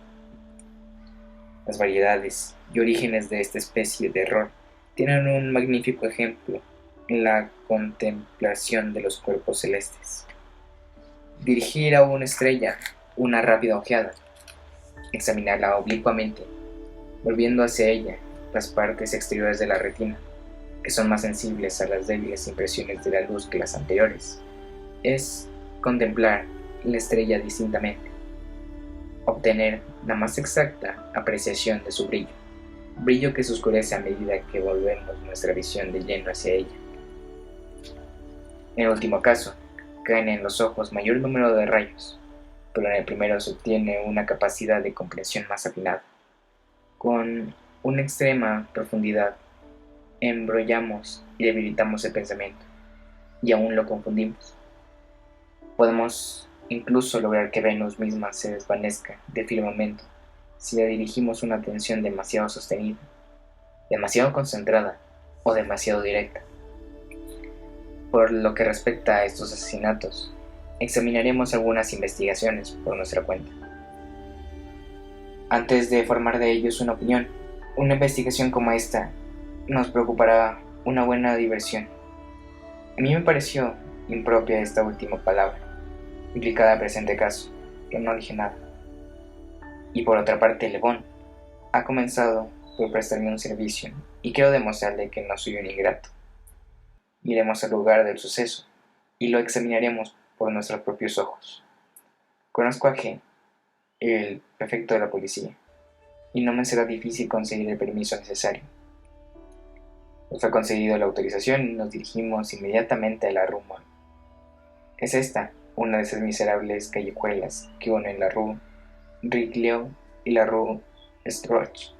Las variedades y orígenes de esta especie de error tienen un magnífico ejemplo en la contemplación de los cuerpos celestes. Dirigir a una estrella una rápida ojeada, examinarla oblicuamente, volviendo hacia ella las partes exteriores de la retina, que son más sensibles a las débiles impresiones de la luz que las anteriores, es contemplar la estrella distintamente, obtener la más exacta apreciación de su brillo que se oscurece a medida que volvemos nuestra visión de lleno hacia ella. En el último caso, caen en los ojos mayor número de rayos, pero en el primero se obtiene una capacidad de comprensión más afinada. Con una extrema profundidad embrollamos y debilitamos el pensamiento, y aún lo confundimos. Podemos incluso lograr que Venus misma se desvanezca del firmamento si le dirigimos una atención demasiado sostenida, demasiado concentrada o demasiado directa. Por lo que respecta a estos asesinatos, examinaremos algunas investigaciones por nuestra cuenta. Antes de formar de ellos una opinión, una investigación como esta nos preocupará una buena diversión. A mí me pareció impropia esta última palabra, implicada al presente caso, pero no dije nada. Y por otra parte, Le Bon ha comenzado por prestarme un servicio y quiero demostrarle que no soy un ingrato. Iremos al lugar del suceso y lo examinaremos por nuestros propios ojos. Conozco a G, el prefecto de la policía, y no me será difícil conseguir el permiso necesario. Nos ha concedido la autorización y nos dirigimos inmediatamente a la Rue Morgue. Es esta una de esas miserables callejuelas que unen la Rue Richelieu y la Rue Stroch.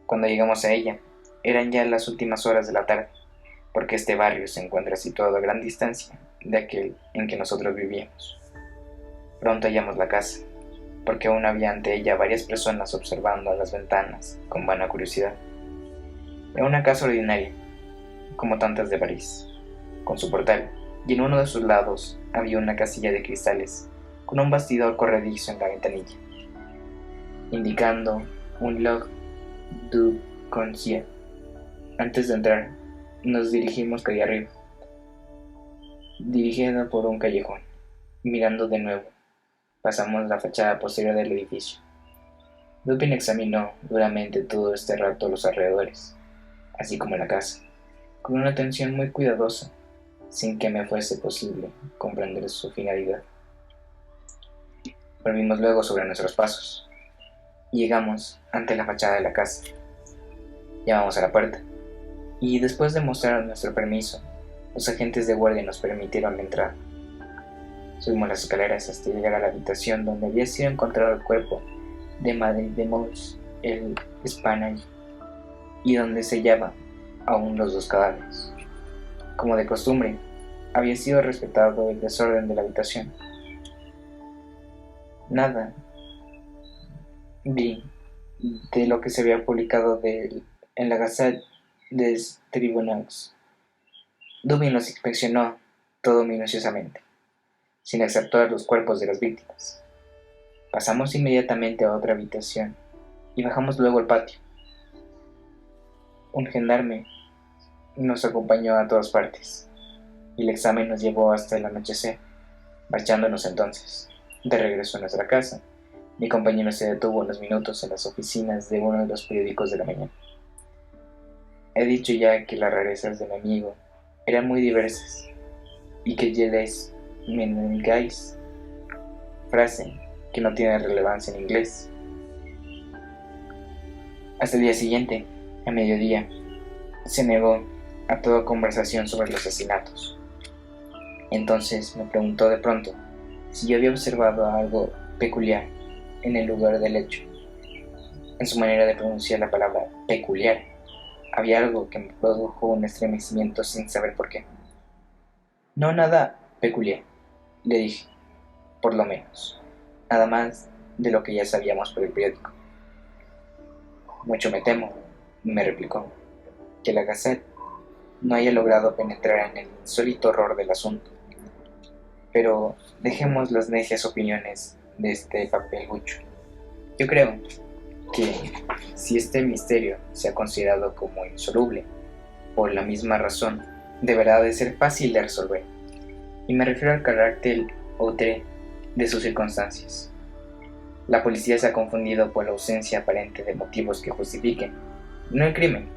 Cuando llegamos a ella, eran ya las últimas horas de la tarde, porque este barrio se encuentra situado a gran distancia de aquel en que nosotros vivíamos. Pronto hallamos la casa, porque aún había ante ella varias personas observando a las ventanas con vana curiosidad. Era una casa ordinaria, como tantas de París, con su portal, y en uno de sus lados había una casilla de cristales con un bastidor corredizo en la ventanilla, indicando un log du concierge. Antes de entrar, nos dirigimos calle arriba, dirigiendo por un callejón, mirando de nuevo. Pasamos la fachada posterior del edificio. Dupin examinó duramente todo este rato los alrededores, así como la casa, con una atención muy cuidadosa, sin que me fuese posible comprender su finalidad. Volvimos luego sobre nuestros pasos, y llegamos ante la fachada de la casa. Llamamos a la puerta, y después de mostrar nuestro permiso, los agentes de guardia nos permitieron la entrada. Subimos las escaleras hasta llegar a la habitación donde había sido encontrado el cuerpo de Madame de Mousse, el Spaniard, y donde se hallaban aún los dos cadáveres. Como de costumbre, había sido respetado el desorden de la habitación. Nada vi de lo que se había publicado en la Gazette des Tribunaux. Dupin los inspeccionó todo minuciosamente, sin exceptuar los cuerpos de las víctimas. Pasamos inmediatamente a otra habitación y bajamos luego al patio. Un gendarme nos acompañó a todas partes, y el examen nos llevó hasta el anochecer. Marchándonos entonces de regreso a nuestra casa, mi compañero se detuvo unos minutos en las oficinas de uno de los periódicos de la mañana. He dicho ya que las rarezas de mi amigo eran muy diversas, y que Yeles Menengais, frase que no tiene relevancia en inglés. Hasta el día siguiente, a mediodía, se negó a toda conversación sobre los asesinatos. Entonces me preguntó de pronto si yo había observado algo peculiar en el lugar del hecho. En su manera de pronunciar la palabra peculiar, había algo que me produjo un estremecimiento sin saber por qué. No, nada peculiar, le dije, por lo menos, nada más de lo que ya sabíamos por el periódico. Mucho me temo, me replicó, que la Gazette no haya logrado penetrar en el insólito horror del asunto. Pero dejemos las necias opiniones de este papelucho. Yo creo que si este misterio se ha considerado como insoluble, por la misma razón, deberá de ser fácil de resolver. Y me refiero al carácter outré de sus circunstancias. La policía se ha confundido por la ausencia aparente de motivos que justifiquen, no el crimen,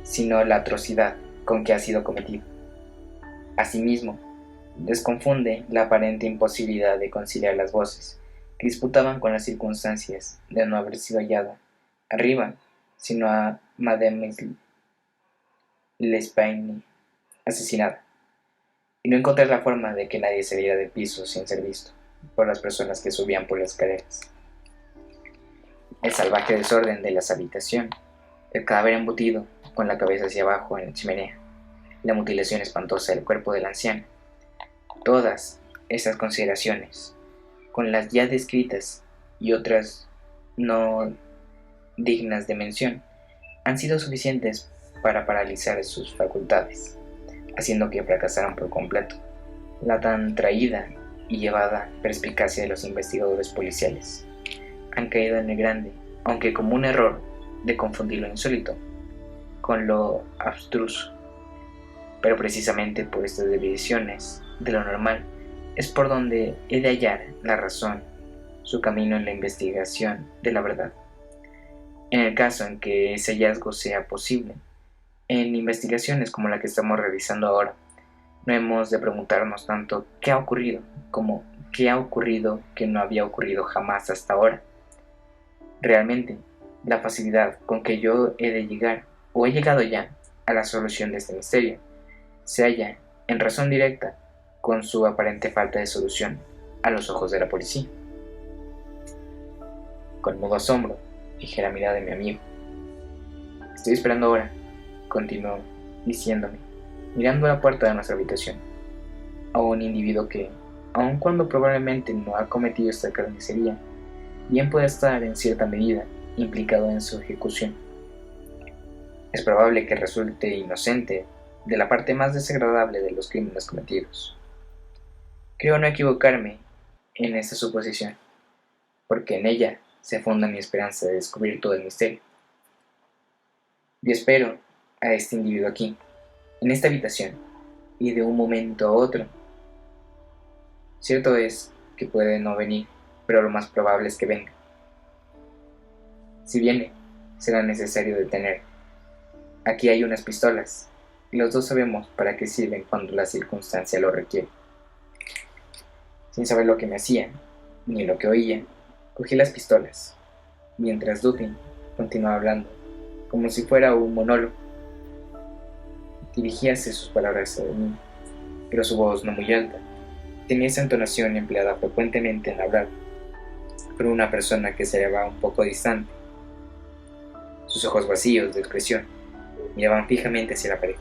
sino la atrocidad con que ha sido cometido. Asimismo, les confunde la aparente imposibilidad de conciliar las voces que disputaban con las circunstancias de no haber sido hallada arriba, sino a Madame L'Espagne asesinada, y no encontrar la forma de que nadie saliera del piso sin ser visto por las personas que subían por las escaleras. El salvaje desorden de las habitaciones, el cadáver embutido con la cabeza hacia abajo en la chimenea, la mutilación espantosa del cuerpo de la anciana. Todas esas consideraciones, con las ya descritas y otras no dignas de mención, han sido suficientes para paralizar sus facultades, haciendo que fracasaran por completo la tan traída y llevada perspicacia de los investigadores policiales. Han caído en el grande, aunque como un error, de confundir lo insólito con lo abstruso. Pero precisamente por estas desviaciones de lo normal es por donde he de hallar la razón, su camino en la investigación de la verdad. En el caso en que ese hallazgo sea posible, en investigaciones como la que estamos realizando ahora, no hemos de preguntarnos tanto qué ha ocurrido, como qué ha ocurrido que no había ocurrido jamás hasta ahora. Realmente, la facilidad con que yo he de llegar, o he llegado ya, a la solución de este misterio, se halla, en razón directa, con su aparente falta de solución a los ojos de la policía. Con mudo asombro, fijé la mirada de mi amigo. Estoy esperando ahora, continuó diciéndome, mirando a la puerta de nuestra habitación, a un individuo que, aun cuando probablemente no ha cometido esta carnicería, bien puede estar en cierta medida implicado en su ejecución. Es probable que resulte inocente de la parte más desagradable de los crímenes cometidos. Creo no equivocarme en esta suposición, porque en ella se funda mi esperanza de descubrir todo el misterio. Yo espero a este individuo aquí, en esta habitación, y de un momento a otro. Cierto es que puede no venir, pero lo más probable es que venga. Si viene, será necesario detener. Aquí hay unas pistolas, y los dos sabemos para qué sirven cuando la circunstancia lo requiere. Sin saber lo que me hacía, ni lo que oía, cogí las pistolas, mientras Dupin continuaba hablando, como si fuera un monólogo. Dirigíase sus palabras a mí, pero su voz no muy alta. Tenía esa entonación empleada frecuentemente en hablar por una persona que se hallaba un poco distante. Sus ojos vacíos de expresión miraban fijamente hacia la pared.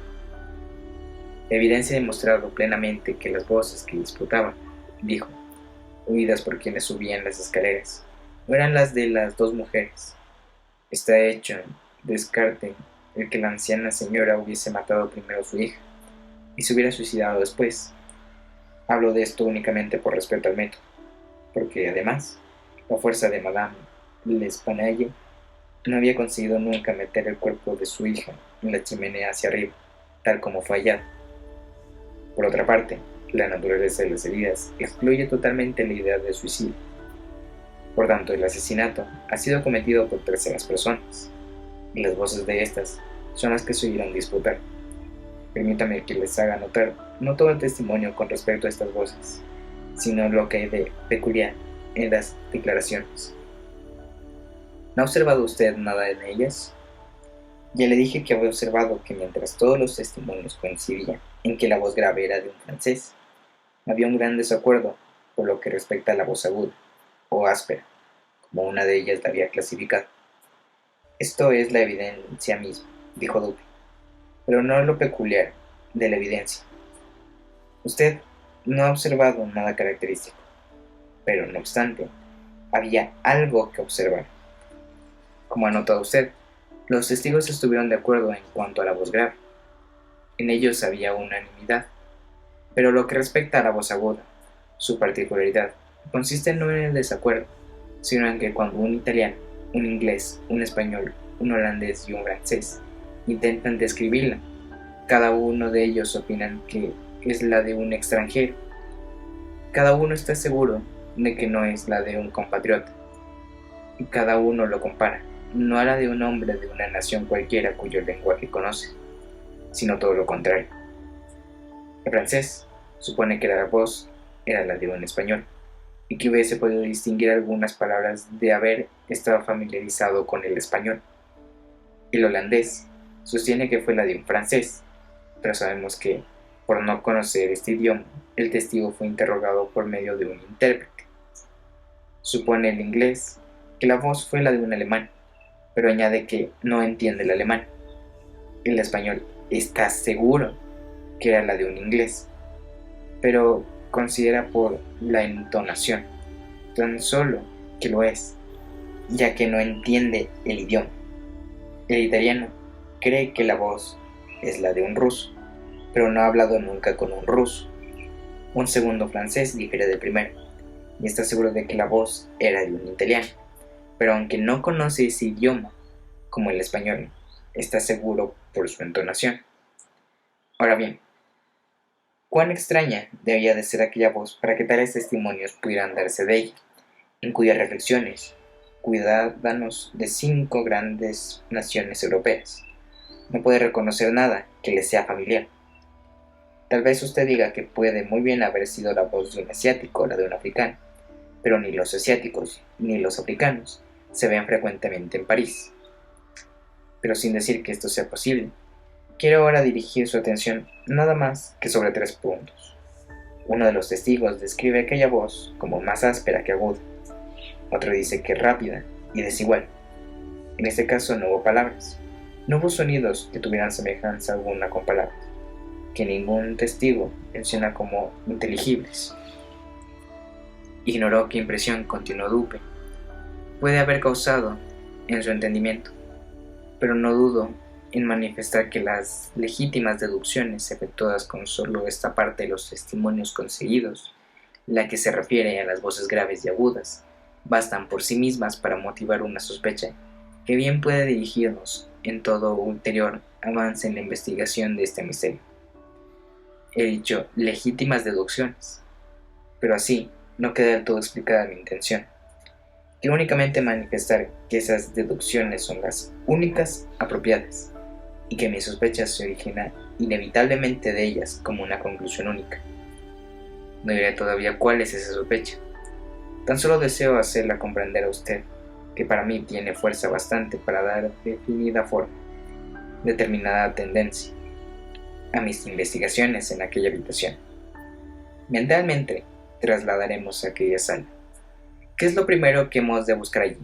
La evidencia ha demostrado plenamente que las voces que disputaban, dijo, oídas por quienes subían las escaleras, no eran las de las dos mujeres. Está hecho descarte el que la anciana señora hubiese matado primero a su hija y se hubiera suicidado después. Hablo de esto únicamente por respeto al método, porque además la fuerza de Madame L'Espagne no había conseguido nunca meter el cuerpo de su hija en la chimenea hacia arriba, tal como fue hallado. Por otra parte, la naturaleza de las heridas excluye totalmente la idea de suicidio. Por tanto, el asesinato ha sido cometido por terceras personas, y las voces de estas son las que se oyeron disputar. Permítame que les haga notar no todo el testimonio con respecto a estas voces, sino lo que hay de peculiar en las declaraciones. ¿No ha observado usted nada en ellas? Ya le dije que había observado que mientras todos los testimonios coincidían en que la voz grave era de un francés, había un gran desacuerdo por lo que respecta a la voz aguda, o áspera, como una de ellas la había clasificado. Esto es la evidencia misma, dijo Dupin, pero no lo peculiar de la evidencia. Usted no ha observado nada característico, pero no obstante, había algo que observar. Como ha notado usted, los testigos estuvieron de acuerdo en cuanto a la voz grave. En ellos había unanimidad. Pero lo que respecta a la voz aguda, su particularidad consiste no en el desacuerdo, sino en que cuando un italiano, un inglés, un español, un holandés y un francés intentan describirla, cada uno de ellos opinan que es la de un extranjero. Cada uno está seguro de que no es la de un compatriota, y cada uno lo compara, no a la de un hombre de una nación cualquiera cuyo lenguaje conoce, sino todo lo contrario. El francés supone que la voz era la de un español, y que hubiese podido distinguir algunas palabras de haber estado familiarizado con el español. El holandés sostiene que fue la de un francés, pero sabemos que, por no conocer este idioma, el testigo fue interrogado por medio de un intérprete. Supone el inglés que la voz fue la de un alemán, pero añade que no entiende el alemán. El español está seguro que era la de un inglés, pero considera por la entonación, tan solo que lo es, ya que no entiende el idioma. El italiano cree que la voz es la de un ruso, pero no ha hablado nunca con un ruso. Un segundo francés difiere del primero, y está seguro de que la voz era de un italiano, pero aunque no conoce ese idioma, como el español, está seguro por su entonación. Ahora bien, cuán extraña debía de ser aquella voz para que tales testimonios pudieran darse de ella, en cuyas reflexiones, ciudadanos de 5 grandes naciones europeas, no puede reconocer nada que le sea familiar. Tal vez usted diga que puede muy bien haber sido la voz de un asiático o la de un africano, pero ni los asiáticos ni los africanos se ven frecuentemente en París. Pero sin decir que esto sea posible, quiero ahora dirigir su atención nada más que sobre 3 puntos. Uno de los testigos describe aquella voz como más áspera que aguda. Otro dice que rápida y desigual. En este caso no hubo palabras. No hubo sonidos que tuvieran semejanza alguna con palabras, que ningún testigo menciona como inteligibles. Ignoró qué impresión, continuó Dupin, puede haber causado en su entendimiento, pero no dudo en manifestar que las legítimas deducciones efectuadas con solo esta parte de los testimonios conseguidos, la que se refiere a las voces graves y agudas, bastan por sí mismas para motivar una sospecha que bien puede dirigirnos en todo ulterior avance en la investigación de este misterio. He dicho legítimas deducciones, pero así no queda del todo explicada mi intención. Quiero únicamente manifestar que esas deducciones son las únicas apropiadas, y que mi sospecha se origina inevitablemente de ellas como una conclusión única. No diré todavía cuál es esa sospecha. Tan solo deseo hacerla comprender a usted que para mí tiene fuerza bastante para dar definida forma, determinada tendencia, a mis investigaciones en aquella habitación. Mentalmente trasladaremos a aquella sala. ¿Qué es lo primero que hemos de buscar allí?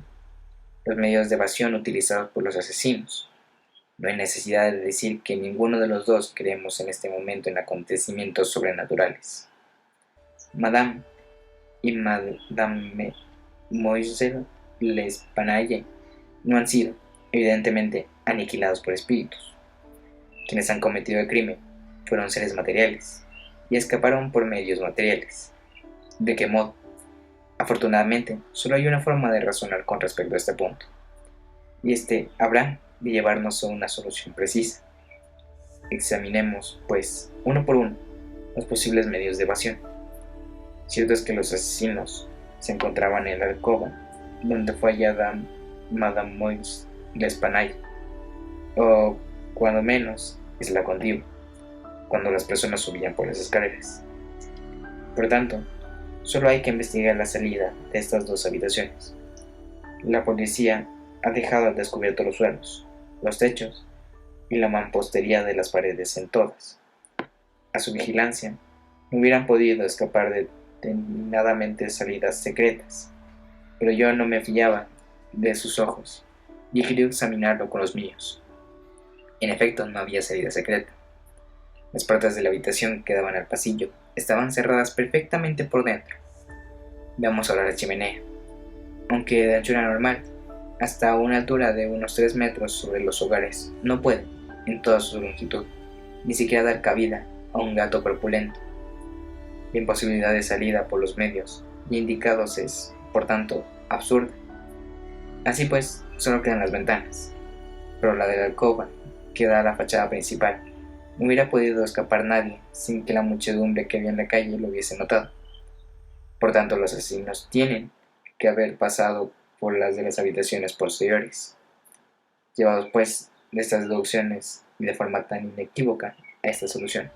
Los medios de evasión utilizados por los asesinos. No hay necesidad de decir que ninguno de los dos creemos en este momento en acontecimientos sobrenaturales. Madame y Madame Moiselle L'Espanaye no han sido, evidentemente, aniquilados por espíritus. Quienes han cometido el crimen fueron seres materiales y escaparon por medios materiales. ¿De qué modo? Afortunadamente, solo hay una forma de razonar con respecto a este punto, y habrá de llevarnos a una solución precisa. Examinemos, pues, uno por uno, los posibles medios de evasión. Cierto es que los asesinos se encontraban en la alcoba donde fue hallada Madame Moiselle L'Espanaye, o, cuando menos, es la contigua. cuando las personas subían por las escaleras. Por tanto, solo hay que investigar la salida de estas dos habitaciones. La policía ha dejado al descubierto los suelos, los techos y la mampostería de las paredes en todas. A su vigilancia, no hubieran podido escapar determinadamente salidas secretas, pero yo no me fiaba de sus ojos y quería examinarlo con los míos. En efecto, no había salida secreta. Las puertas de la habitación que daban al pasillo estaban cerradas perfectamente por dentro. Veamos ahora la chimenea. Aunque de anchura normal, hasta una altura de unos 3 metros sobre los hogares, no puede, en toda su longitud, ni siquiera dar cabida a un gato corpulento. La imposibilidad de salida por los medios ya indicados es, por tanto, absurda. Así pues, solo quedan las ventanas, pero la de la alcoba, que da a la fachada principal, no hubiera podido escapar nadie sin que la muchedumbre que había en la calle lo hubiese notado. Por tanto, los asesinos tienen que haber pasado por las de las habitaciones posteriores. Llevados pues de estas deducciones y de forma tan inequívoca a esta solución,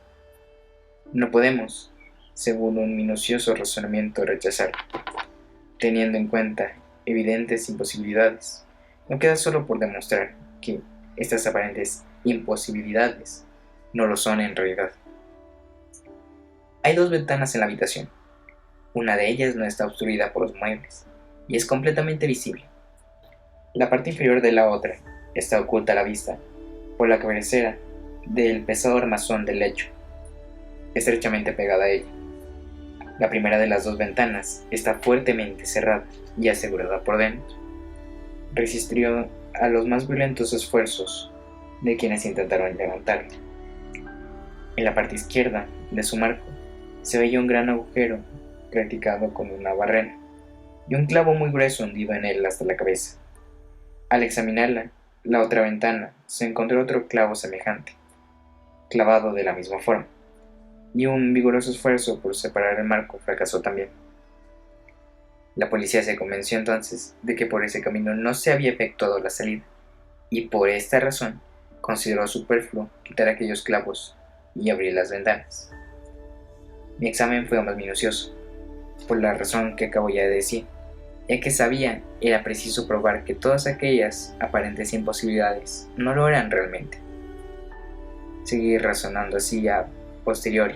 no podemos, según un minucioso razonamiento, rechazarlo, teniendo en cuenta evidentes imposibilidades. No queda solo por demostrar que estas aparentes imposibilidades no lo son en realidad. Hay 2 ventanas en la habitación. Una de ellas no está obstruida por los muebles y es completamente visible. La parte inferior de la otra está oculta a la vista por la cabecera del pesado armazón del lecho, estrechamente pegada a ella. La primera de las 2 ventanas está fuertemente cerrada y asegurada por dentro. Resistió a los más violentos esfuerzos de quienes intentaron levantarla. En la parte izquierda de su marco se veía un gran agujero practicado con una barrena y un clavo muy grueso hundido en él hasta la cabeza. Al examinarla, la otra ventana, se encontró otro clavo semejante, clavado de la misma forma, y un vigoroso esfuerzo por separar el marco fracasó también. La policía se convenció entonces de que por ese camino no se había efectuado la salida, y por esta razón consideró superfluo quitar aquellos clavos y abrir las ventanas. Mi examen fue más minucioso, por la razón que acabo ya de decir, ya que sabía era preciso probar que todas aquellas aparentes imposibilidades no lo eran realmente. Seguí razonando así a posteriori.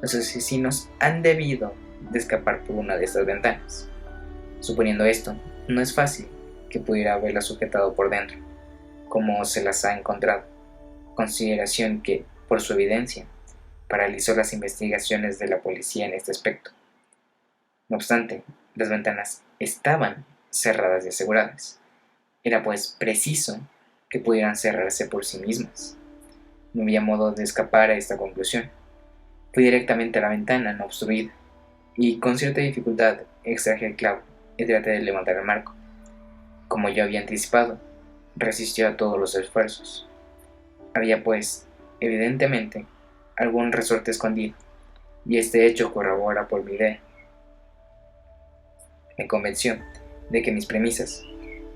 Los asesinos han debido de escapar por una de estas ventanas. Suponiendo esto, no es fácil que pudiera haberla sujetado por dentro, como se las ha encontrado, consideración que, por su evidencia, paralizó las investigaciones de la policía en este aspecto. No obstante, las ventanas estaban cerradas y aseguradas. Era pues preciso que pudieran cerrarse por sí mismas. No había modo de escapar a esta conclusión. Fui directamente a la ventana no obstruida, y con cierta dificultad extraje el clavo y traté de levantar el marco. Como yo había anticipado, resistió a todos los esfuerzos. Había pues, evidentemente, algún resorte escondido, y este hecho corrobora por mi idea. Me convenció de que mis premisas,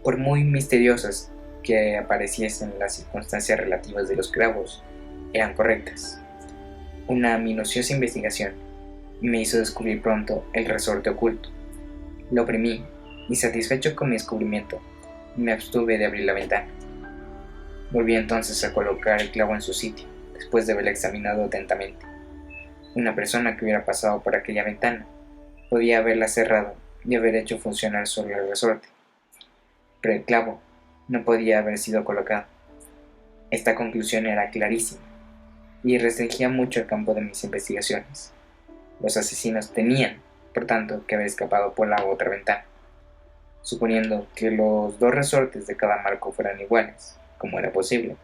por muy misteriosas que apareciesen las circunstancias relativas de los clavos, eran correctas. Una minuciosa investigación me hizo descubrir pronto el resorte oculto. Lo oprimí y, satisfecho con mi descubrimiento, me abstuve de abrir la ventana. Volví entonces a colocar el clavo en su sitio, después de haberla examinado atentamente. Una persona que hubiera pasado por aquella ventana podía haberla cerrado y haber hecho funcionar solo el resorte, pero el clavo no podía haber sido colocado. Esta conclusión era clarísima y restringía mucho el campo de mis investigaciones. Los asesinos tenían, por tanto, que haber escapado por la otra ventana. Suponiendo que los 2 resortes de cada marco fueran iguales, como era posible,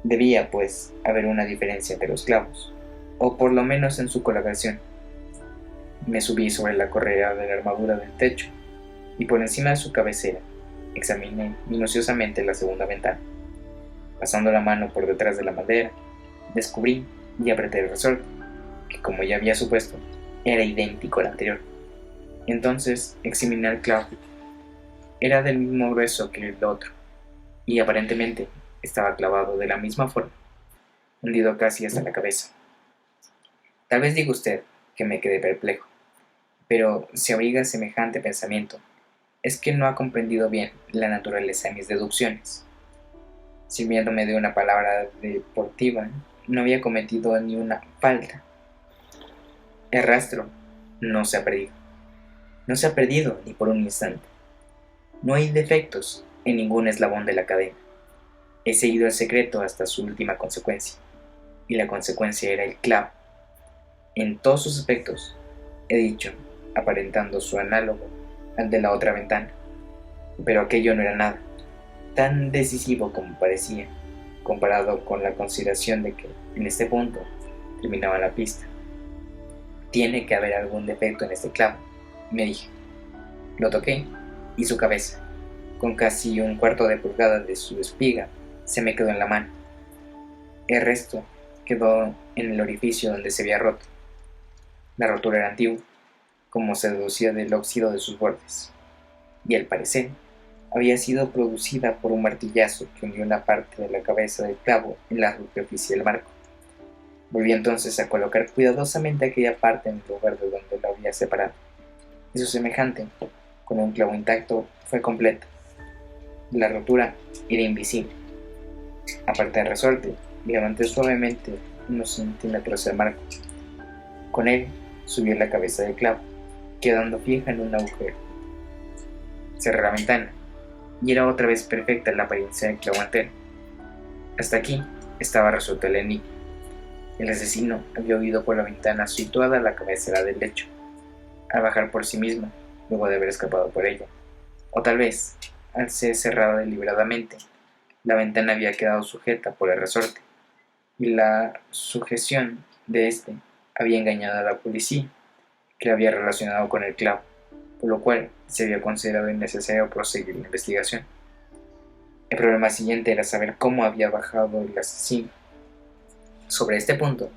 debía, pues, haber una diferencia entre los clavos, o por lo menos en su colocación. Me subí sobre la correa de la armadura del techo, y por encima de su cabecera examiné minuciosamente la segunda ventana. Pasando la mano por detrás de la madera, descubrí y apreté el resorte, que, como ya había supuesto, era idéntico al anterior. Entonces examiné el clavo. Era del mismo grueso que el otro, y aparentemente estaba clavado de la misma forma. hundido casi hasta la cabeza. Tal vez diga usted que me quedé perplejo, pero si abriga semejante pensamiento, es que no ha comprendido bien la naturaleza de mis deducciones. Sirviéndome de una palabra deportiva, no había cometido ni una falta. El rastro no se ha perdido. No se ha perdido ni por un instante. No hay defectos en ningún eslabón de la cadena. He seguido el secreto hasta su última consecuencia, y la consecuencia era el clavo. En todos sus aspectos, he dicho, aparentando su análogo al de la otra ventana. Pero aquello no era nada, tan decisivo como parecía, comparado con la consideración de que en este punto terminaba la pista. Tiene que haber algún defecto en este clavo, me dije. Lo toqué y su cabeza, con casi un cuarto de pulgada de su espiga, se me quedó en la mano. El resto quedó en el orificio donde se había roto. La rotura era antigua, como se deducía del óxido de sus bordes, y al parecer había sido producida por un martillazo que hundió una parte de la cabeza del clavo en la superficie del marco. Volví entonces a colocar cuidadosamente aquella parte en el lugar de donde lo había separado, y su semejante, con un clavo intacto, fue completa. La rotura era invisible. Aparté el resorte y levanté suavemente unos centímetros el marco. Con él subió la cabeza del clavo, quedando fija en un agujero. Cerré la ventana, y era otra vez perfecta la apariencia del clavo entero. Hasta aquí estaba resuelto el enigma. El asesino había huido por la ventana situada a la cabecera del lecho, al bajar por sí mismo, luego de haber escapado por ella. O tal vez, al ser cerrada deliberadamente, la ventana había quedado sujeta por el resorte, y la sujeción de éste había engañado a la policía, que la había relacionado con el clavo, por lo cual se había considerado innecesario proseguir la investigación. El problema siguiente era saber cómo había bajado el asesino. Sobre este punto,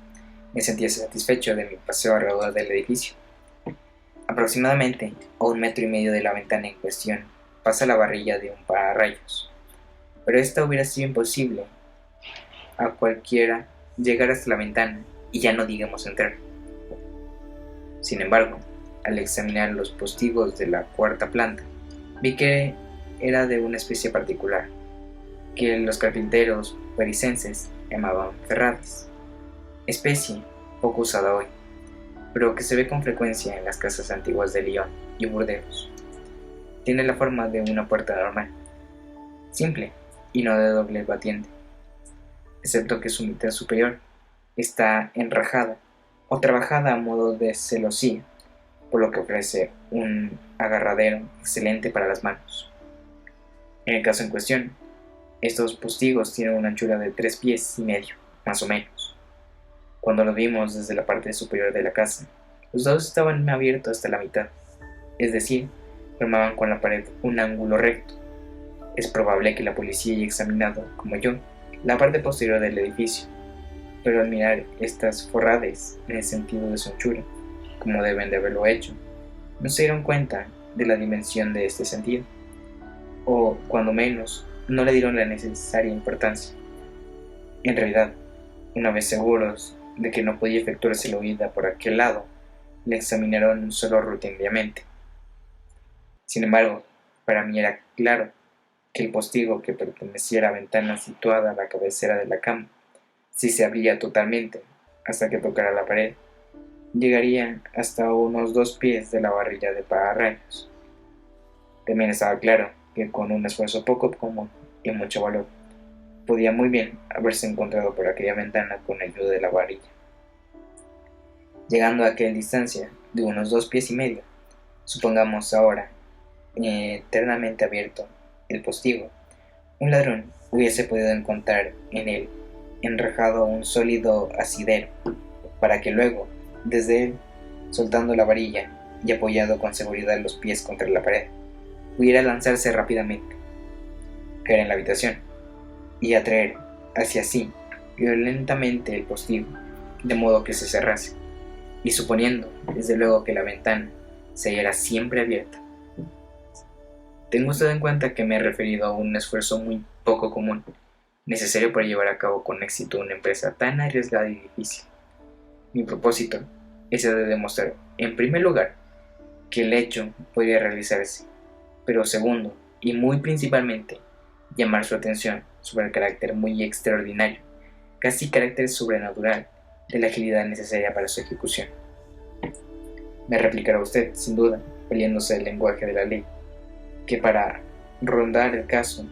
me sentía satisfecho de mi paseo alrededor del edificio. Aproximadamente a 1,5 metros de la ventana en cuestión pasa la varilla de un pararrayos, pero esta hubiera sido imposible a cualquiera llegar hasta la ventana y ya no digamos entrar. Sin embargo, al examinar los postigos de la cuarta planta, vi que era de una especie particular, que los carpinteros parisenses llamaban ferrades, especie poco usada hoy, pero que se ve con frecuencia en las casas antiguas de Lyon y Burdeos. Tiene la forma de una puerta normal, simple y no de doble batiente, excepto que su mitad superior está enrajada o trabajada a modo de celosía, por lo que ofrece un agarradero excelente para las manos. En el caso en cuestión, estos postigos tienen una anchura de 3,5 pies, más o menos. Cuando los vimos desde la parte superior de la casa, los dos estaban abiertos hasta la mitad, es decir, formaban con la pared un ángulo recto. Es probable que la policía haya examinado, como yo, la parte posterior del edificio, pero al mirar estas forrades en el sentido de su anchura, como deben de haberlo hecho, no se dieron cuenta de la dimensión de este sentido, o, cuando menos, no le dieron la necesaria importancia. En realidad, una vez seguros de que no podía efectuarse la huida por aquel lado, le examinaron solo rutinariamente. Sin embargo, para mí era claro que el postigo que pertenecía a la ventana situada a la cabecera de la cama, si se abría totalmente hasta que tocara la pared, llegaría hasta unos 2 pies de la varilla de pararrayos. También estaba claro que con un esfuerzo poco común y mucho valor, podía muy bien haberse encontrado por aquella ventana con ayuda de la varilla. Llegando a aquella distancia de unos 2,5 pies, supongamos ahora eternamente abierto el postigo, un ladrón hubiese podido encontrar en él enrejado un sólido asidero, para que luego, desde él, soltando la varilla y apoyado con seguridad los pies contra la pared, pudiera lanzarse rápidamente, caer en la habitación y atraer hacia sí violentamente el postigo, de modo que se cerrase, y suponiendo, desde luego, que la ventana se hallara siempre abierta. Tenga usted en cuenta que me he referido a un esfuerzo muy poco común, necesario para llevar a cabo con éxito una empresa tan arriesgada y difícil. Mi propósito es el de demostrar, en primer lugar, que el hecho podría realizarse, pero segundo, y muy principalmente, llamar su atención sobre el carácter muy extraordinario, casi carácter sobrenatural, de la agilidad necesaria para su ejecución. Me replicará usted, sin duda, valiéndose del lenguaje de la ley, que para rondar el caso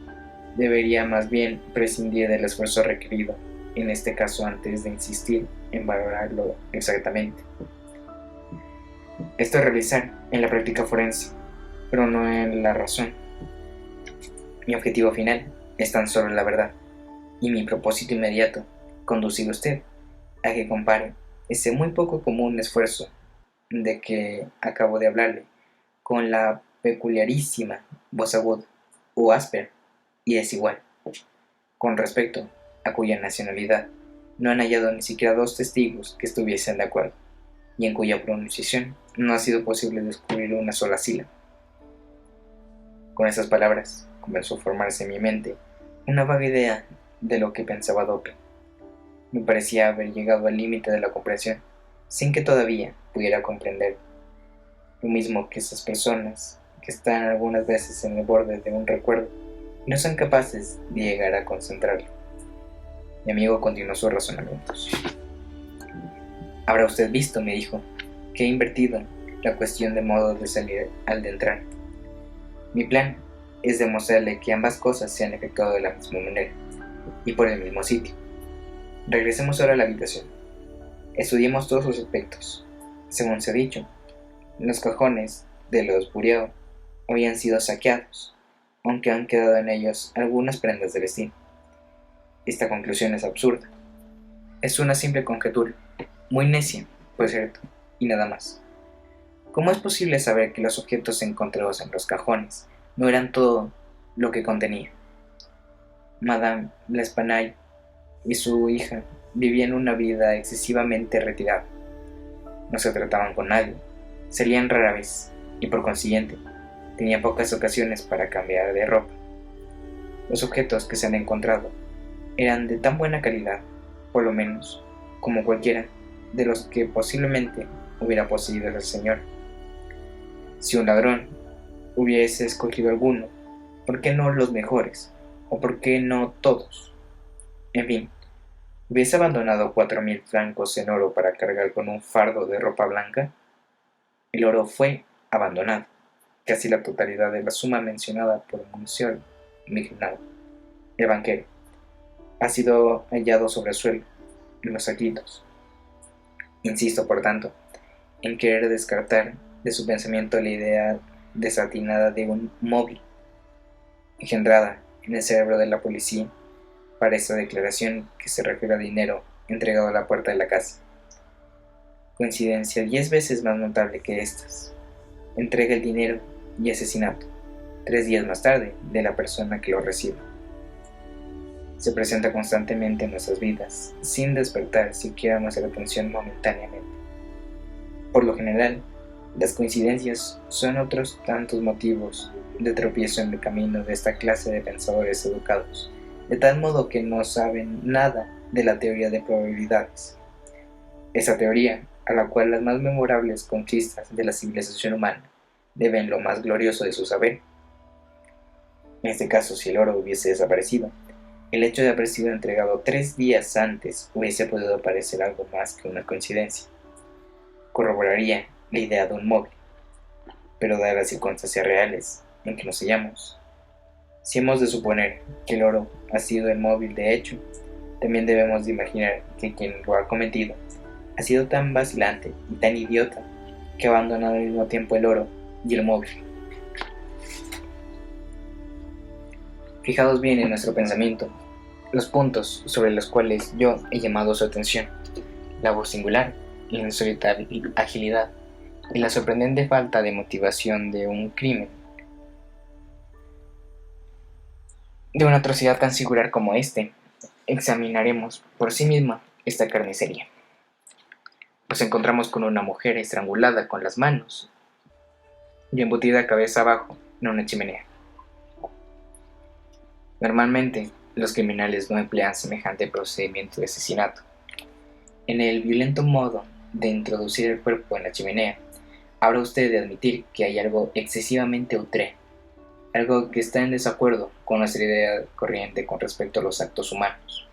debería más bien prescindir del esfuerzo requerido, en este caso antes de insistir en valorarlo exactamente. Esto es realizar en la práctica forense, pero no en la razón. Mi objetivo final es tan solo la verdad, y mi propósito inmediato, conducir a usted a que compare ese muy poco común esfuerzo de que acabo de hablarle con la peculiarísima voz aguda o áspera y desigual, con respecto a cuya nacionalidad no han hallado ni siquiera 2 testigos que estuviesen de acuerdo, y en cuya pronunciación no ha sido posible descubrir una sola sílaba. Con esas palabras comenzó a formarse en mi mente una vaga idea de lo que pensaba Doppler. Me parecía haber llegado al límite de la comprensión, sin que todavía pudiera comprender. Lo mismo que esas personas que están algunas veces en el borde de un recuerdo y no son capaces de llegar a concentrarlo. Mi amigo continuó sus razonamientos. Habrá usted visto, me dijo, que he invertido la cuestión de modo de salir al de entrar. Mi plan es demostrarle que ambas cosas se han efectuado de la misma manera y por el mismo sitio. Regresemos ahora a la habitación. Estudiemos todos sus aspectos. Según se ha dicho, los cajones de los Buriaux habían sido saqueados, aunque han quedado en ellos algunas prendas de vestir. Esta conclusión es absurda. Es una simple conjetura, muy necia, por cierto, y nada más. ¿Cómo es posible saber que los objetos encontrados en los cajones no eran todo lo que contenía? Madame L'Espanaye y su hija vivían una vida excesivamente retirada. No se trataban con nadie, salían rara vez y por consiguiente tenían pocas ocasiones para cambiar de ropa. Los objetos que se han encontrado eran de tan buena calidad, por lo menos, como cualquiera de los que posiblemente hubiera poseído el señor. Si un ladrón hubiese escogido alguno, ¿por qué no los mejores? ¿O por qué no todos? En fin, ¿hubiese abandonado 4.000 francos en oro para cargar con un fardo de ropa blanca? El oro fue abandonado, casi la totalidad de la suma mencionada por Monsieur Mignaud, el banquero. Ha sido hallado sobre el suelo, en los saquitos. Insisto, por tanto, en querer descartar de su pensamiento la idea desatinada de un móvil, engendrada en el cerebro de la policía para esta declaración que se refiere a dinero entregado a la puerta de la casa. Coincidencia 10 veces más notable que estas. Entrega el dinero y asesinato, 3 días más tarde, de la persona que lo recibe. Se presenta constantemente en nuestras vidas, sin despertar siquiera nuestra atención momentáneamente. Por lo general, las coincidencias son otros tantos motivos de tropiezo en el camino de esta clase de pensadores educados, de tal modo que no saben nada de la teoría de probabilidades. Esa teoría, a la cual las más memorables conquistas de la civilización humana deben lo más glorioso de su saber. En este caso, si el oro hubiese desaparecido, el hecho de haber sido entregado 3 días antes hubiese podido parecer algo más que una coincidencia. Corroboraría la idea de un móvil, pero dadas las circunstancias reales en que nos hallamos, si hemos de suponer que el oro ha sido el móvil de hecho, también debemos de imaginar que quien lo ha cometido ha sido tan vacilante y tan idiota que ha abandonado al mismo tiempo el oro y el móvil. Fijaos bien en nuestro pensamiento los puntos sobre los cuales yo he llamado su atención: la voz singular, la insólita agilidad y la sorprendente falta de motivación de un crimen, de una atrocidad tan singular como este. Examinaremos por sí misma esta carnicería. Nos encontramos con una mujer estrangulada con las manos y embutida cabeza abajo en una chimenea. Normalmente, los criminales no emplean semejante procedimiento de asesinato. En el violento modo de introducir el cuerpo en la chimenea, habrá usted de admitir que hay algo excesivamente outré, algo que está en desacuerdo con nuestra idea corriente con respecto a los actos humanos,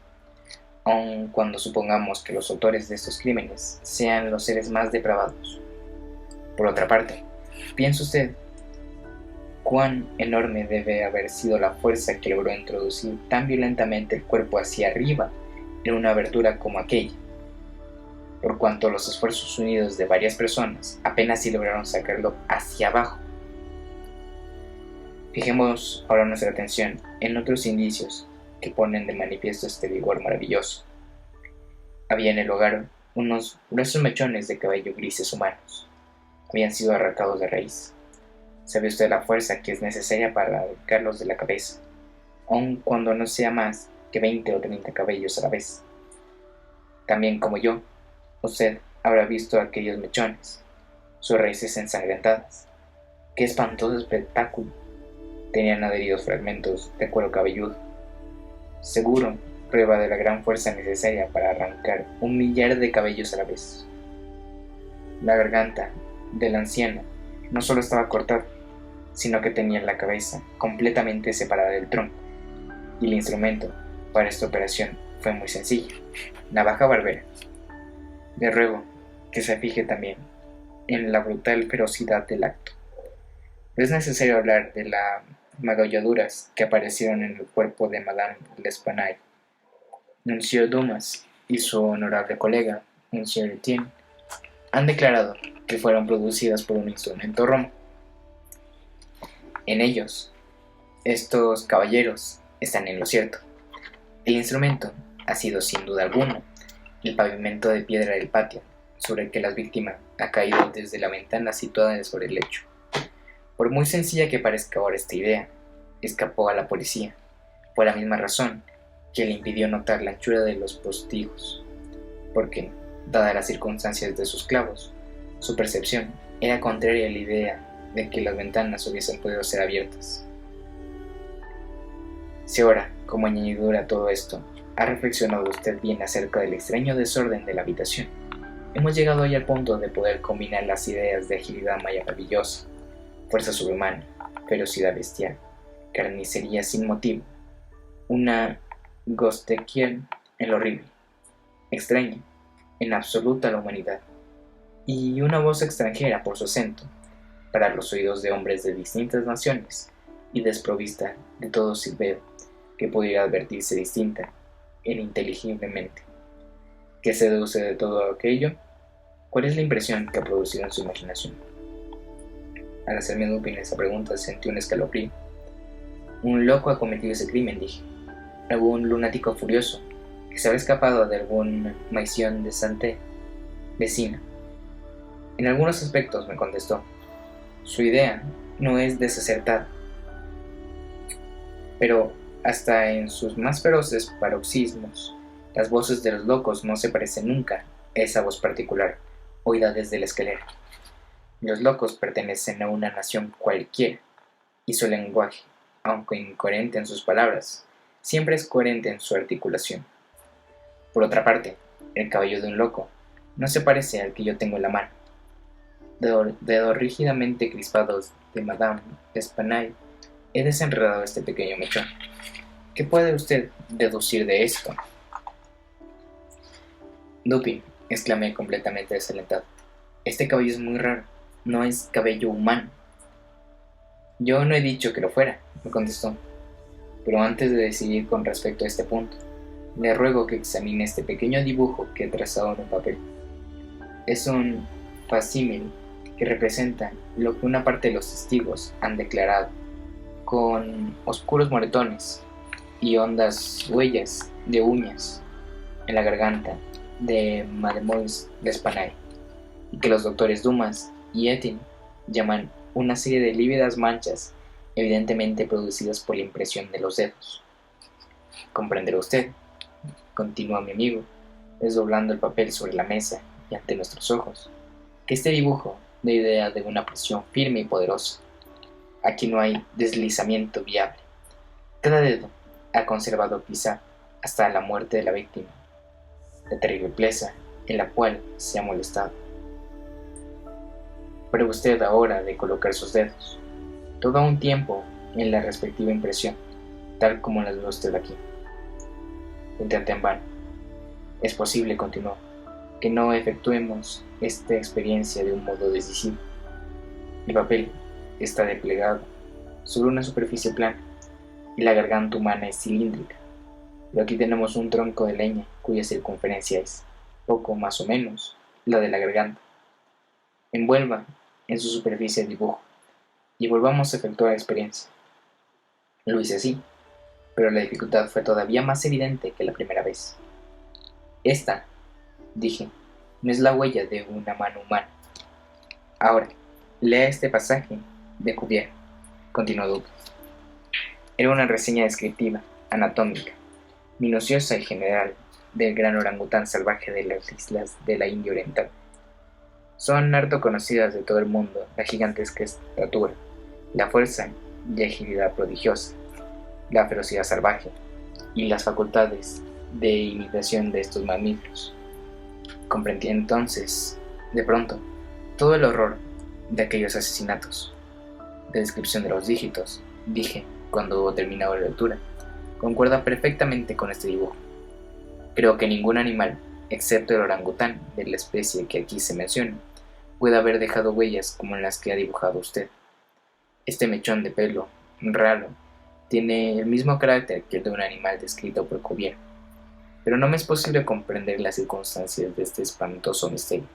aun cuando supongamos que los autores de estos crímenes sean los seres más depravados. Por otra parte, ¿piensa usted cuán enorme debe haber sido la fuerza que logró introducir tan violentamente el cuerpo hacia arriba en una abertura como aquella? Por cuanto los esfuerzos unidos de varias personas apenas si lograron sacarlo hacia abajo. Fijemos ahora nuestra atención en otros indicios que ponen de manifiesto este vigor maravilloso. Había en el hogar unos gruesos mechones de cabello grises humanos. Habían sido arrancados de raíz. ¿Sabe usted la fuerza que es necesaria para arrancarlos de la cabeza, aun cuando no sea más que 20 o 30 cabellos a la vez? También, como yo, usted habrá visto aquellos mechones, sus raíces ensangrentadas. ¡Qué espantoso espectáculo! Tenían adheridos fragmentos de cuero cabelludo. Seguro, prueba de la gran fuerza necesaria para arrancar 1.000.000 de cabellos a la vez. La garganta de la anciana no solo estaba cortada, sino que tenía la cabeza completamente separada del tronco, y el instrumento para esta operación fue muy sencillo: navaja barbera. Le ruego que se fije también en la brutal ferocidad del acto. Es necesario hablar de las magulladuras que aparecieron en el cuerpo de Madame L'Espanaye. Monsieur Dumas y su honorable colega, Monsieur Etienne, han declarado que fueron producidas por un instrumento romo. En ellos, estos caballeros están en lo cierto. El instrumento ha sido, sin duda alguna, el pavimento de piedra del patio sobre el que la víctima ha caído desde la ventana situada sobre el lecho. Por muy sencilla que parezca ahora esta idea, escapó a la policía, por la misma razón que le impidió notar la anchura de los postigos, porque, dadas las circunstancias de sus clavos, su percepción era contraria a la idea de que las ventanas hubiesen podido ser abiertas. Si ahora, como añadidura a todo esto, ha reflexionado usted bien acerca del extraño desorden de la habitación, hemos llegado hoy al punto de poder combinar las ideas de agilidad maravillosa, fuerza sobrehumana, ferocidad bestial, carnicería sin motivo, una Ghostekiel en lo horrible, extraña, en absoluta la humanidad, y una voz extranjera por su acento, para los oídos de hombres de distintas naciones, y desprovista de todo silbeo que pudiera advertirse distinta e ininteligiblemente. ¿Qué se deduce de todo aquello? ¿Cuál es la impresión que ha producido en su imaginación? Al hacerme Dupin esa pregunta sentí un escalofrío. Un loco ha cometido ese crimen, dije. Algún lunático furioso que se habrá escapado de alguna maison de santé vecina. En algunos aspectos, me contestó, su idea no es desacertada, pero hasta en sus más feroces paroxismos, las voces de los locos no se parecen nunca a esa voz particular, oída desde la escalera. Los locos pertenecen a una nación cualquiera, y su lenguaje, aunque incoherente en sus palabras, siempre es coherente en su articulación. Por otra parte, el cabello de un loco no se parece al que yo tengo en la mano. Dedos rígidamente crispados de Madame L'Espanaye, he desenredado este pequeño mechón. ¿Qué puede usted deducir de esto? Dupin, exclamé completamente desalentado. Este cabello es muy raro, no es cabello humano. Yo no he dicho que lo fuera, me contestó, pero antes de decidir con respecto a este punto, le ruego que examine este pequeño dibujo que he trazado en un papel. Es un facsímil que representa lo que una parte de los testigos han declarado, con oscuros moretones y hondas huellas de uñas en la garganta de Mademoiselle L'Espanaye, y que los doctores Dumas y Etienne llaman una serie de lívidas manchas evidentemente producidas por la impresión de los dedos. Comprenderá usted, continuó mi amigo, desdoblando el papel sobre la mesa y ante nuestros ojos, que este dibujo da idea de una presión firme y poderosa. Aquí no hay deslizamiento viable. Cada dedo ha conservado quizá hasta la muerte de la víctima, la terrible pieza en la cual se ha molestado. Pruebe usted ahora de colocar sus dedos, todo un tiempo en la respectiva impresión, tal como las ve usted aquí. Intenté en vano. Es posible, continuó, que no efectuemos esta experiencia de un modo decisivo. El papel está desplegado sobre una superficie plana y la garganta humana es cilíndrica, pero aquí tenemos un tronco de leña cuya circunferencia es, poco más o menos, la de la garganta. Envuelva en su superficie el dibujo y volvamos a efectuar la experiencia. Lo hice así, pero la dificultad fue todavía más evidente que la primera vez. Esta, dije, no es la huella de una mano humana. Ahora, lea este pasaje de Cuvier, continuó Duque. Era una reseña descriptiva, anatómica, minuciosa y general del gran orangután salvaje de las islas de la India Oriental. Son harto conocidas de todo el mundo la gigantesca estatura, la fuerza y agilidad prodigiosa, la ferocidad salvaje y las facultades de imitación de estos mamíferos. Comprendí entonces, de pronto, todo el horror de aquellos asesinatos. La descripción de los dígitos, dije, cuando hubo terminado la lectura, concuerda perfectamente con este dibujo. Creo que ningún animal, excepto el orangután de la especie que aquí se menciona, puede haber dejado huellas como las que ha dibujado usted. Este mechón de pelo raro tiene el mismo carácter que el de un animal descrito por Cuvier, pero no me es posible comprender las circunstancias de este espantoso misterio.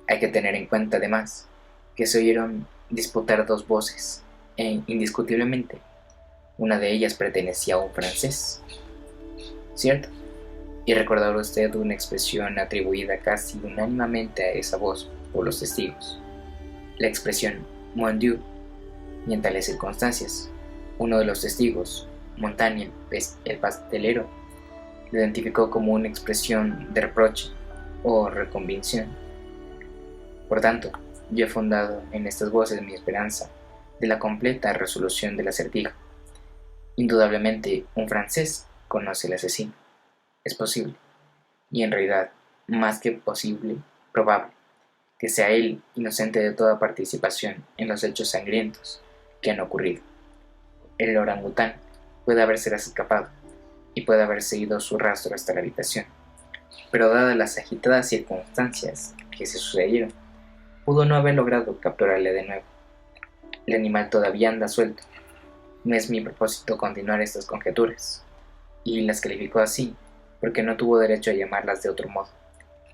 Hay que tener en cuenta, además, que se oyeron disputar dos voces, e indiscutiblemente, una de ellas pertenecía a un francés, ¿cierto? Y recordará usted una expresión atribuida casi unánimemente a esa voz por los testigos, la expresión «mon Dieu», y en tales circunstancias, uno de los testigos, Montaigne el pastelero, lo identificó como una expresión de reproche o reconvención. Por tanto, yo he fundado en estas voces mi esperanza de la completa resolución del acertijo. Indudablemente, un francés conoce al asesino. Es posible, y en realidad, más que posible, probable, que sea él inocente de toda participación en los hechos sangrientos que han ocurrido. El orangután puede haberse escapado y puede haber seguido su rastro hasta la habitación, pero dadas las agitadas circunstancias que se sucedieron, pudo no haber logrado capturarle de nuevo. El animal todavía anda suelto. No es mi propósito continuar estas conjeturas, y las calificó así porque no tuvo derecho a llamarlas de otro modo,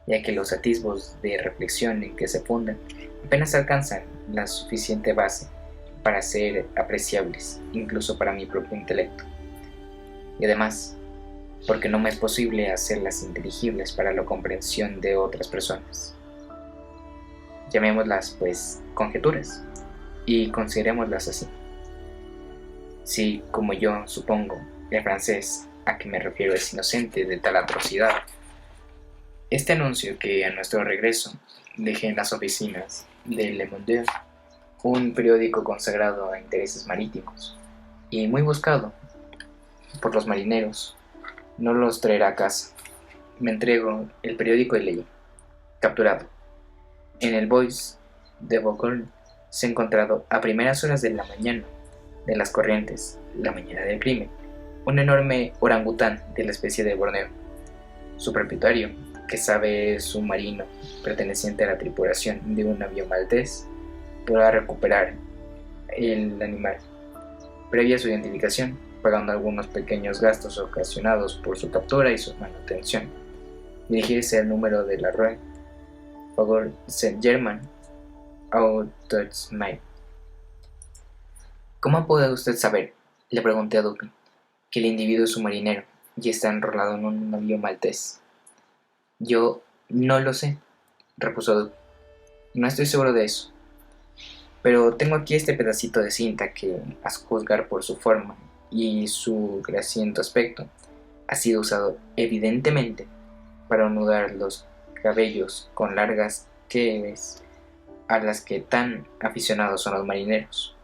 ya que los atisbos de reflexión en que se fundan apenas alcanzan la suficiente base para ser apreciables, incluso para mi propio intelecto. Y además, porque no me es posible hacerlas inteligibles para la comprensión de otras personas. Llamémoslas, pues, conjeturas, y considerémoslas así. Si, como yo supongo, el francés a que me refiero es inocente de tal atrocidad, este anuncio que a nuestro regreso dejé en las oficinas de Le Monde, un periódico consagrado a intereses marítimos y muy buscado por los marineros, no los traerá a casa. Me entrego el periódico y leí: capturado. En el Bois de Boulogne se ha encontrado a primeras horas de la mañana de las corrientes, la mañana del crimen, un enorme orangután de la especie de Borneo. Su propietario, que sabe es un marino perteneciente a la tripulación de un navío maltés, podrá recuperar el animal, previa su identificación, pagando algunos pequeños gastos ocasionados por su captura y su manutención. Dirigirse al número de la Rue Faubourg Saint-Germain, Autosmail. ¿Cómo puede usted saber, le pregunté a Dupin, que el individuo es un marinero y está enrolado en un navío maltés? Yo no lo sé, repuso Dupin. No estoy seguro de eso. Pero tengo aquí este pedacito de cinta que, a juzgar por su forma y su grasiento aspecto, ha sido usado evidentemente para anudar los cabellos con largas queves a las que tan aficionados son los marineros.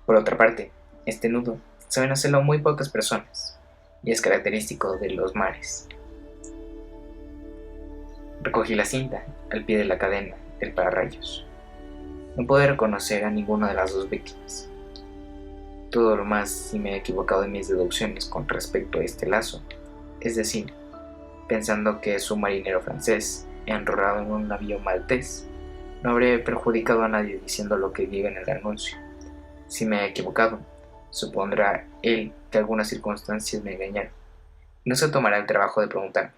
Por otra parte, este nudo saben hacerlo muy pocas personas, y es característico de los mares. Recogí la cinta al pie de la cadena del pararrayos. No pude reconocer a ninguna de las dos víctimas. Todo lo más si me he equivocado en mis deducciones con respecto a este lazo, es decir, pensando que es un marinero francés enrolado en un navío maltés, no habré perjudicado a nadie diciendo lo que diga en el anuncio. Si me he equivocado, supondrá él que algunas circunstancias me engañaron. No se tomará el trabajo de preguntarme.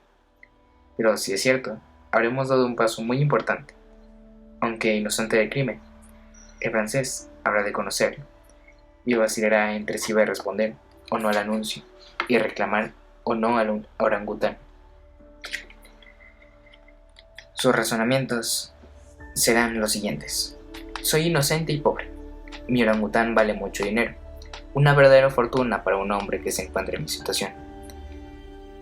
Pero si es cierto, habremos dado un paso muy importante. Aunque inocente del crimen, el francés habrá de conocerlo, y vacilará entre si va a responder o no al anuncio, y reclamar o no al orangután. Sus razonamientos serán los siguientes. Soy inocente y pobre. Mi orangután vale mucho dinero, una verdadera fortuna para un hombre que se encuentre en mi situación.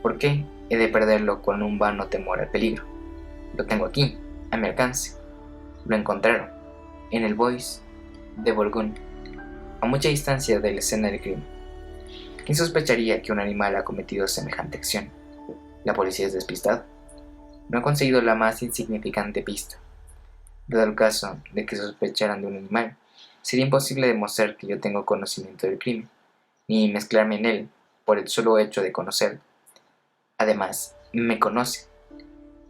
¿Por qué he de perderlo con un vano temor al peligro? Lo tengo aquí, a mi alcance. Lo encontraron, en el Bois de Boulogne, a mucha distancia de la escena del crimen. ¿Quién sospecharía que un animal ha cometido semejante acción? ¿La policía es despistada? No ha conseguido la más insignificante pista. Dado el caso de que sospecharan de un animal, sería imposible demostrar que yo tengo conocimiento del crimen, ni mezclarme en él por el solo hecho de conocerlo. Además, me conoce.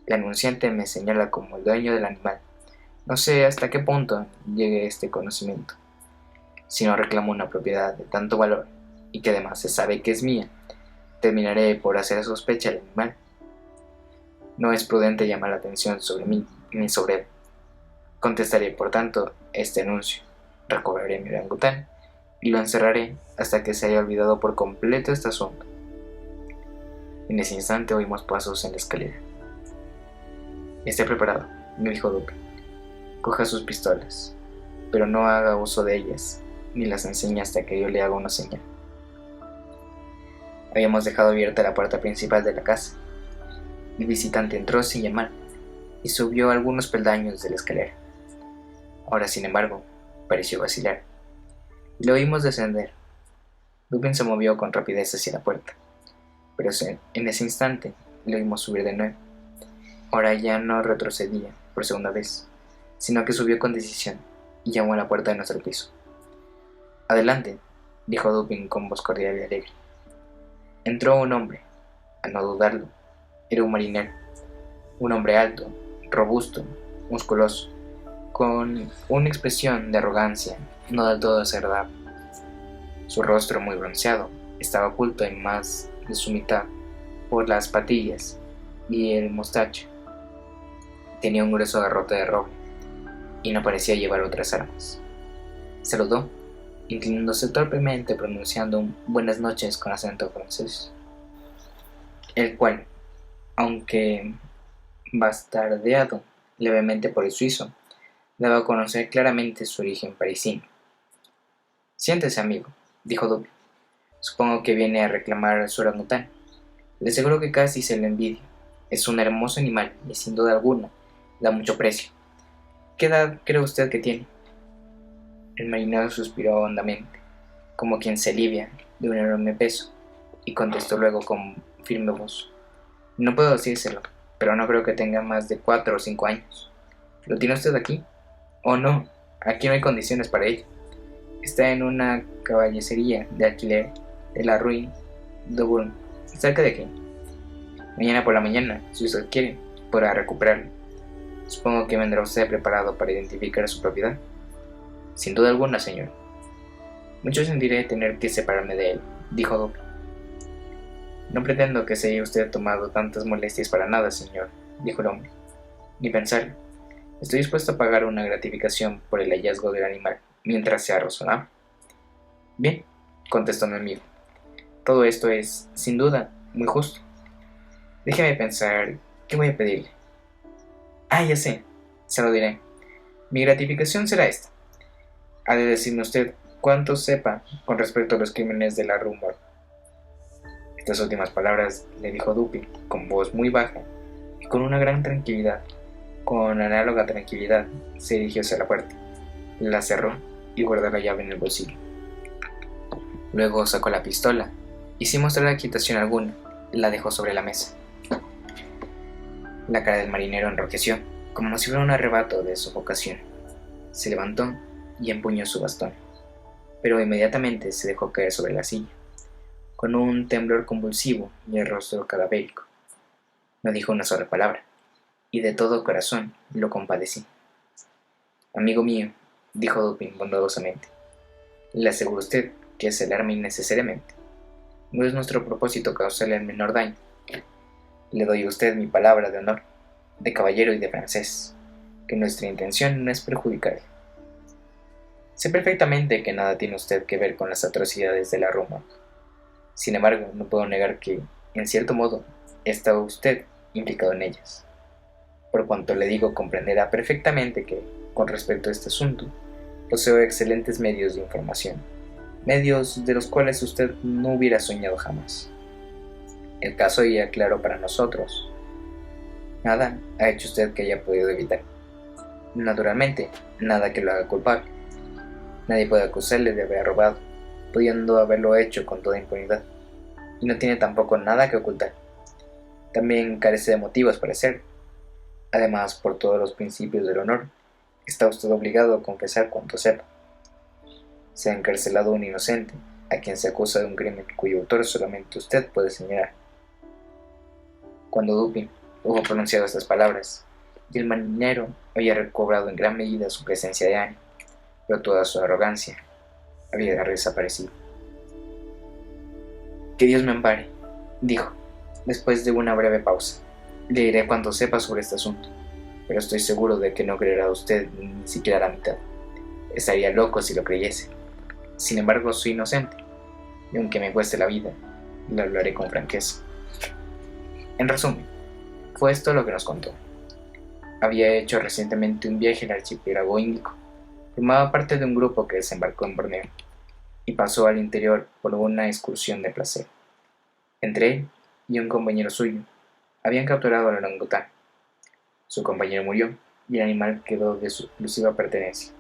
El anunciante me señala como el dueño del animal. No sé hasta qué punto llegue este conocimiento. Si no reclamo una propiedad de tanto valor, y que además se sabe que es mía, terminaré por hacer sospecha al animal. No es prudente llamar la atención sobre mí ni sobre él. Contestaré, por tanto, este anuncio. Recobraré mi orangután y lo encerraré hasta que se haya olvidado por completo este asunto. En ese instante oímos pasos en la escalera. Esté preparado, me dijo Duque. Coja sus pistolas, pero no haga uso de ellas, ni las enseñe hasta que yo le haga una señal. Habíamos dejado abierta la puerta principal de la casa. El visitante entró sin llamar y subió algunos peldaños de la escalera. Ahora, sin embargo, pareció vacilar. Le oímos descender. Dupin se movió con rapidez hacia la puerta, pero en ese instante le oímos subir de nuevo. Ahora ya no retrocedía por segunda vez, sino que subió con decisión y llamó a la puerta de nuestro piso. Adelante, dijo Dupin con voz cordial y alegre. Entró un hombre. A no dudarlo, era un marinero. Un hombre alto, robusto, musculoso, con una expresión de arrogancia no del todo desagradable. Su rostro, muy bronceado, estaba oculto en más de su mitad por las patillas y el mostacho. Tenía un grueso garrote de roble y no parecía llevar otras armas. Saludó, inclinándose torpemente, pronunciando un buenas noches con acento francés, el cual, aunque bastardeado levemente por el suizo, daba a conocer claramente su origen parisino. Siéntese, amigo, dijo Dupin. Supongo que viene a reclamar su orangután. Le aseguro que casi se lo envidio. Es un hermoso animal y sin duda alguna da mucho precio. ¿Qué edad cree usted que tiene? El marinero suspiró hondamente, como quien se alivia de un enorme peso, y contestó luego con firme voz. No puedo decírselo, pero no creo que tenga más de 4 o 5 años. ¿Lo tiene usted aquí? Oh, no, aquí no hay condiciones para ello. Está en una caballería de alquiler de la Rue de Boulogne, cerca de aquí. Mañana por la mañana, si usted quiere, podrá recuperarlo. Supongo que vendrá usted preparado para identificar su propiedad. Sin duda alguna, señor. Mucho sentiré tener que separarme de él, dijo Dupin. No pretendo que se haya usted tomado tantas molestias para nada, señor, dijo el hombre. Ni pensar. Estoy dispuesto a pagar una gratificación por el hallazgo del animal, mientras sea razonable. Bien, contestó mi amigo. Todo esto es, sin duda, muy justo. Déjeme pensar, ¿qué voy a pedirle? Ah, ya sé, se lo diré. Mi gratificación será esta. Ha de decirme usted cuánto sepa con respecto a los crímenes de la Rue Morgue. Estas últimas palabras le dijo Dupin con voz muy baja y con una gran tranquilidad. Con análoga tranquilidad se dirigió hacia la puerta, la cerró y guardó la llave en el bolsillo. Luego sacó la pistola y sin mostrar agitación alguna, la dejó sobre la mesa. La cara del marinero enrojeció, como si fuera un arrebato de sofocación. Se levantó y empuñó su bastón, pero inmediatamente se dejó caer sobre la silla, con un temblor convulsivo y el rostro cadavérico. No dijo una sola palabra, y de todo corazón lo compadecí. Amigo mío, dijo Dupin bondadosamente, le aseguro a usted que se alarme innecesariamente. No es nuestro propósito causarle el menor daño. Le doy a usted mi palabra de honor, de caballero y de francés, que nuestra intención no es perjudicarle. Sé perfectamente que nada tiene usted que ver con las atrocidades de la Roma. Sin embargo, no puedo negar que, en cierto modo, está usted implicado en ellas. Por cuanto le digo, comprenderá perfectamente que, con respecto a este asunto, poseo excelentes medios de información, medios de los cuales usted no hubiera soñado jamás. El caso ya claro para nosotros. Nada ha hecho usted que haya podido evitar. Naturalmente, nada que lo haga culpable. Nadie puede acusarle de haber robado, pudiendo haberlo hecho con toda impunidad. Y no tiene tampoco nada que ocultar. También carece de motivos para hacerlo. Además, por todos los principios del honor, está usted obligado a confesar cuanto sepa. Se ha encarcelado a un inocente, a quien se acusa de un crimen cuyo autor solamente usted puede señalar. Cuando Dupin hubo pronunciado estas palabras, y el marinero había recobrado en gran medida su presencia de ánimo, pero toda su arrogancia había desaparecido. Que Dios me ampare, dijo, después de una breve pausa. Le diré cuanto sepa sobre este asunto, pero estoy seguro de que no creerá usted ni siquiera la mitad. Estaría loco si lo creyese. Sin embargo, soy inocente, y aunque me cueste la vida, le hablaré con franqueza. En resumen, fue esto lo que nos contó. Había hecho recientemente un viaje al archipiélago índico. Formaba parte de un grupo que desembarcó en Borneo y pasó al interior por una excursión de placer. Entre él y un compañero suyo habían capturado al orangután. Su compañero murió y el animal quedó de su exclusiva pertenencia.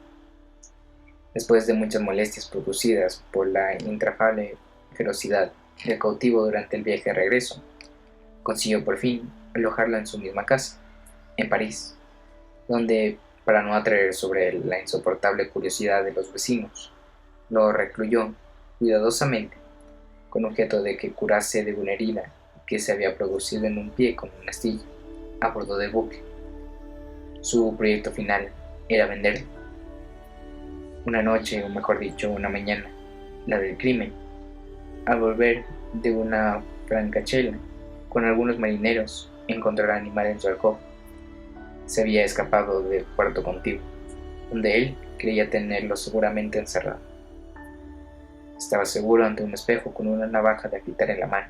Después de muchas molestias producidas por la intrafable ferocidad del cautivo durante el viaje de regreso, consiguió por fin alojarlo en su misma casa, en París, donde, para no atraer sobre él la insoportable curiosidad de los vecinos, lo recluyó cuidadosamente, con objeto de que curase de una herida que se había producido en un pie con una astilla, a bordo del buque. Su proyecto final era venderlo. Una noche, o mejor dicho, una mañana, la del crimen, al volver de una francachela con algunos marineros, encontró al animal en su alcoba. Se había escapado de Puerto Contigo, donde él creía tenerlo seguramente encerrado. Estaba seguro ante un espejo con una navaja de afeitar en la mano,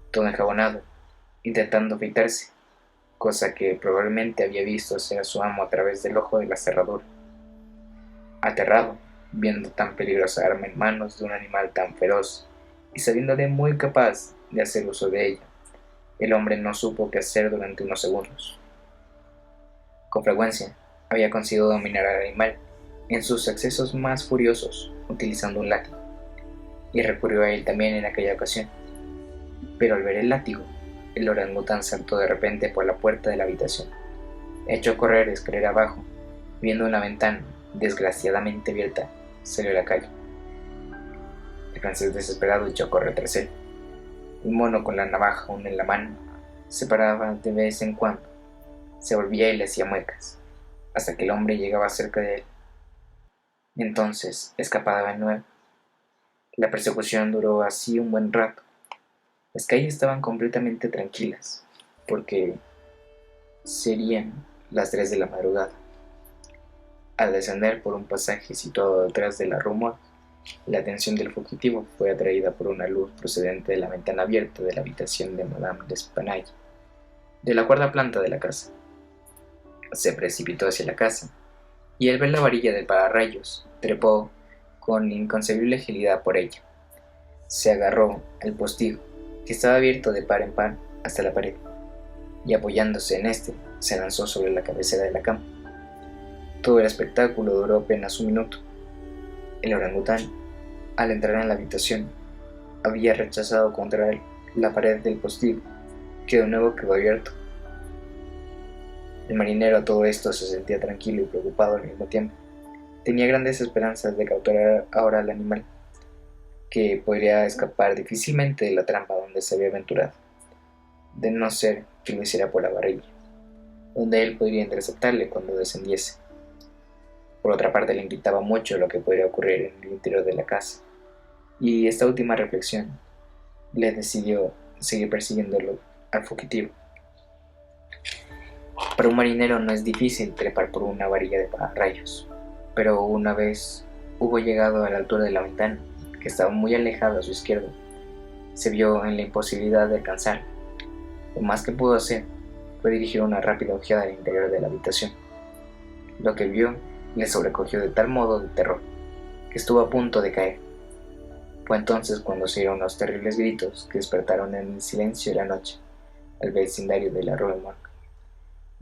todo enjabonado, intentando afeitarse, cosa que probablemente había visto hacer a su amo a través del ojo de la cerradura. Aterrado, viendo tan peligrosa arma en manos de un animal tan feroz y sabiéndole muy capaz de hacer uso de ella, el hombre no supo qué hacer durante unos segundos. Con frecuencia, había conseguido dominar al animal en sus excesos más furiosos utilizando un látigo, y recurrió a él también en aquella ocasión. Pero al ver el látigo, el orangután saltó de repente por la puerta de la habitación, echó a correr escalera abajo, viendo una ventana desgraciadamente abierta, salió a la calle. El francés desesperado echó a correr tras él. El mono, con la navaja aún en la mano, se paraba de vez en cuando, se volvía y le hacía muecas, hasta que el hombre llegaba cerca de él. Entonces escapaba de nuevo. La persecución duró así un buen rato. Las calles estaban completamente tranquilas, porque serían las 3 de la madrugada. Al descender por un pasaje situado detrás de la Roma, la atención del fugitivo fue atraída por una luz procedente de la ventana abierta de la habitación de Madame L'Espanaye, de la cuarta planta de la casa. Se precipitó hacia la casa, y al ver la varilla del pararrayos, trepó con inconcebible agilidad por ella. Se agarró al postigo, que estaba abierto de par en par hasta la pared, y apoyándose en este, se lanzó sobre la cabecera de la cama. Todo el espectáculo duró apenas un minuto. El orangután Al entrar en la habitación, había rechazado contra la pared del postigo, que de nuevo quedó abierto. El marinero a todo esto se sentía tranquilo y preocupado al mismo tiempo. Tenía grandes esperanzas de capturar ahora al animal, que podría escapar difícilmente de la trampa donde se había aventurado, de no ser que lo hiciera por la barrilla, donde él podría interceptarle cuando descendiese. Por otra parte, le inquietaba mucho lo que podría ocurrir en el interior de la casa, y esta última reflexión le decidió seguir persiguiéndolo al fugitivo. Para un marinero no es difícil trepar por una varilla de rayos, pero una vez hubo llegado a la altura de la ventana, que estaba muy alejada a su izquierda, se vio en la imposibilidad de alcanzarla. Lo más que pudo hacer fue dirigir una rápida ojeada al interior de la habitación. Lo que vio le sobrecogió de tal modo de terror que estuvo a punto de caer. Fue entonces cuando se oyeron los terribles gritos que despertaron en el silencio de la noche al vecindario de la Rue Morgue.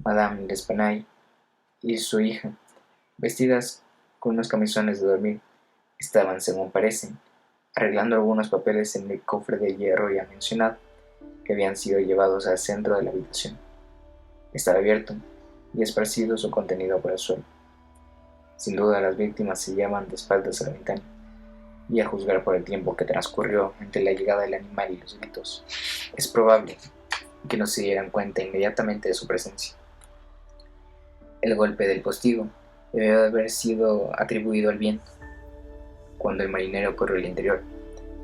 Madame L'Espanaye y su hija, vestidas con unos camisones de dormir, estaban, según parece, arreglando algunos papeles en el cofre de hierro ya mencionado, que habían sido llevados al centro de la habitación. Estaba abierto y esparcido su contenido por el suelo. Sin duda las víctimas se hallaban de espaldas a la ventana, y a juzgar por el tiempo que transcurrió entre la llegada del animal y los gritos, es probable que no se dieran cuenta inmediatamente de su presencia. El golpe del postigo debió de haber sido atribuido al viento. Cuando el marinero corrió al interior,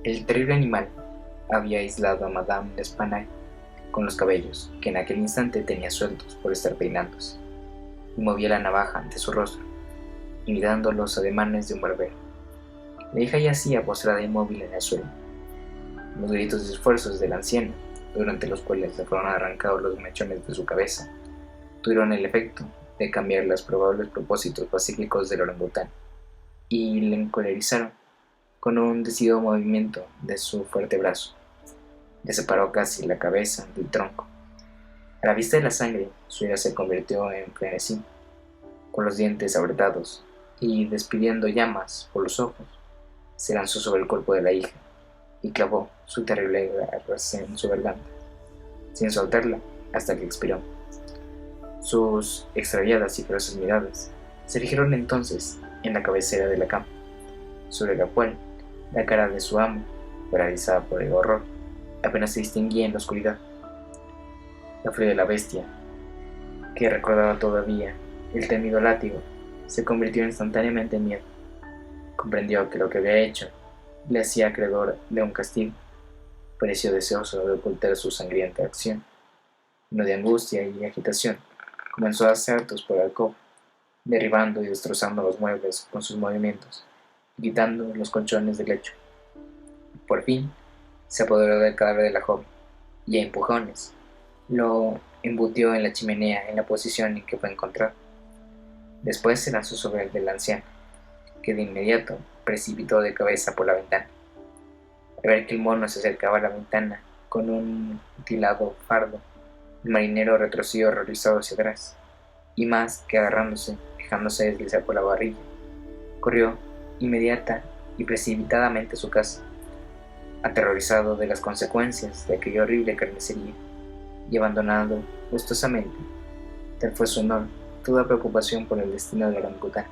el terrible animal había aislado a Madame L'Espanaye con los cabellos, que en aquel instante tenía sueltos por estar peinándose, y movía la navaja ante su rostro, imitando los ademanes de un barbero. La hija yacía postrada inmóvil en el suelo. Los gritos y esfuerzos de la anciana, durante los cuales le fueron arrancados los mechones de su cabeza, tuvieron el efecto de cambiar los probables propósitos pacíficos del orangután, y le encolerizaron con un decidido movimiento de su fuerte brazo. Le separó casi la cabeza del tronco. A la vista de la sangre, su ira se convirtió en frenesí. Con los dientes apretados y despidiendo llamas por los ojos, se lanzó sobre el cuerpo de la hija y clavó su terrible garra en su garganta, sin soltarla hasta que expiró. Sus extraviadas y feroces miradas se fijaron entonces en la cabecera de la cama, sobre la cual la cara de su amo, paralizada por el horror, apenas se distinguía en la oscuridad. La furia de la bestia, que recordaba todavía el temido látigo, se convirtió instantáneamente en miedo. Comprendió que lo que había hecho le hacía acreedor de un castigo. Pareció deseoso de ocultar su sangrienta acción. Lleno de angustia y agitación, comenzó a hacer saltos por la alcoba, derribando y destrozando los muebles con sus movimientos, y quitando los colchones del lecho. Por fin, se apoderó del cadáver de la joven, y a empujones lo embutió en la chimenea en la posición en que fue encontrado. Después se lanzó sobre el del anciano, que de inmediato precipitó de cabeza por la ventana. Al ver que el mono se acercaba a la ventana con un mutilado fardo, el marinero retrocedió horrorizado hacia atrás, y más que agarrándose, dejándose deslizar por la barrilla, corrió inmediata y precipitadamente a su casa, aterrorizado de las consecuencias de aquella horrible carnicería, y abandonando gustosamente, tal fue su honor, toda preocupación por el destino del orangután.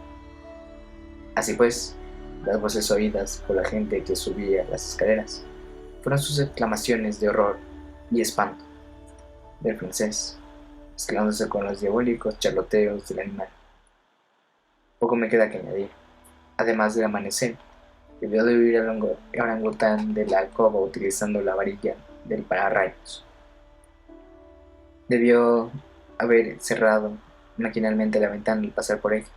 Así pues, las voces oídas por la gente que subía las escaleras fueron sus exclamaciones de horror y espanto del francés, mezclándose con los diabólicos charloteos del animal. Poco me queda que añadir. Además del amanecer, debió de huir el orangután de la alcoba utilizando la varilla del pararrayos. Debió haber cerrado maquinalmente la ventana al pasar por ella.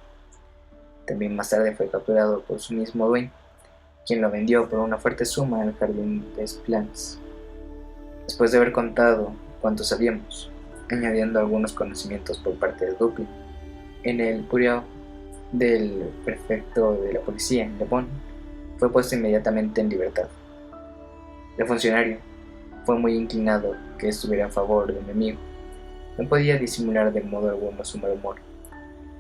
También más tarde fue capturado por su mismo dueño, quien lo vendió por una fuerte suma al jardín de Esplans. Después de haber contado cuanto sabíamos, añadiendo algunos conocimientos por parte de Dupin, en el bureau del prefecto de la policía en Le Bon, fue puesto inmediatamente en libertad. El funcionario fue muy inclinado que estuviera a favor de mi amigo. No podía disimular de modo alguno su mal humor,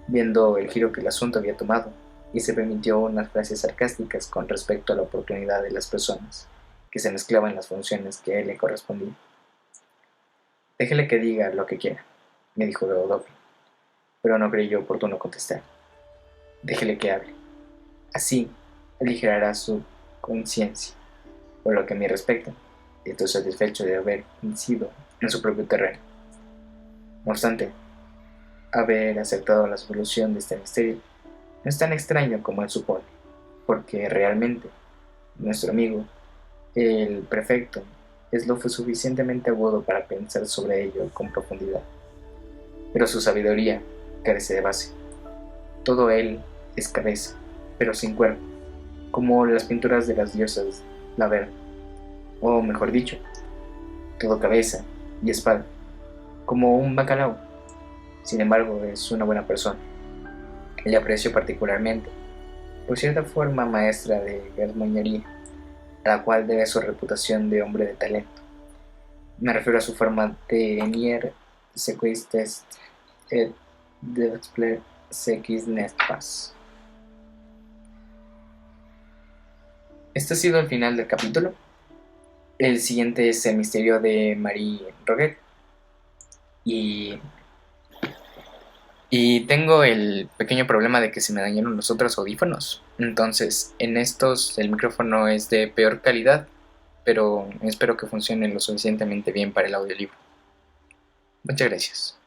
viendo el giro que el asunto había tomado, y se permitió unas frases sarcásticas con respecto a la oportunidad de las personas, que se mezclaban en las funciones que a él le correspondían. Déjele que diga lo que quiera, me dijo Godofredo, pero no creyó oportuno contestar. Déjele que hable. Así aligerará su conciencia. Por lo que a mí respecta, estoy satisfecho de haber vencido en su propio terreno. No obstante, haber aceptado la solución de este misterio no es tan extraño como él supone, porque realmente nuestro amigo, el prefecto, es lo suficientemente agudo para pensar sobre ello con profundidad. Pero su sabiduría carece de base. Todo él es cabeza, pero sin cuerpo, como las pinturas de las diosas Laverna, o mejor dicho, todo cabeza y espalda, como un bacalao. Sin embargo, es una buena persona. Le aprecio particularmente por cierta forma maestra de gazmoñería, a la cual debe su reputación de hombre de talento. Me refiero a su forma de nier sequistes et d'expler sequis nespas. Este ha sido el final del capítulo. El siguiente es el misterio de Marie Roget. Y tengo el pequeño problema de que se me dañaron los otros audífonos. Entonces, en estos el micrófono es de peor calidad, pero espero que funcione lo suficientemente bien para el audiolibro. Muchas gracias.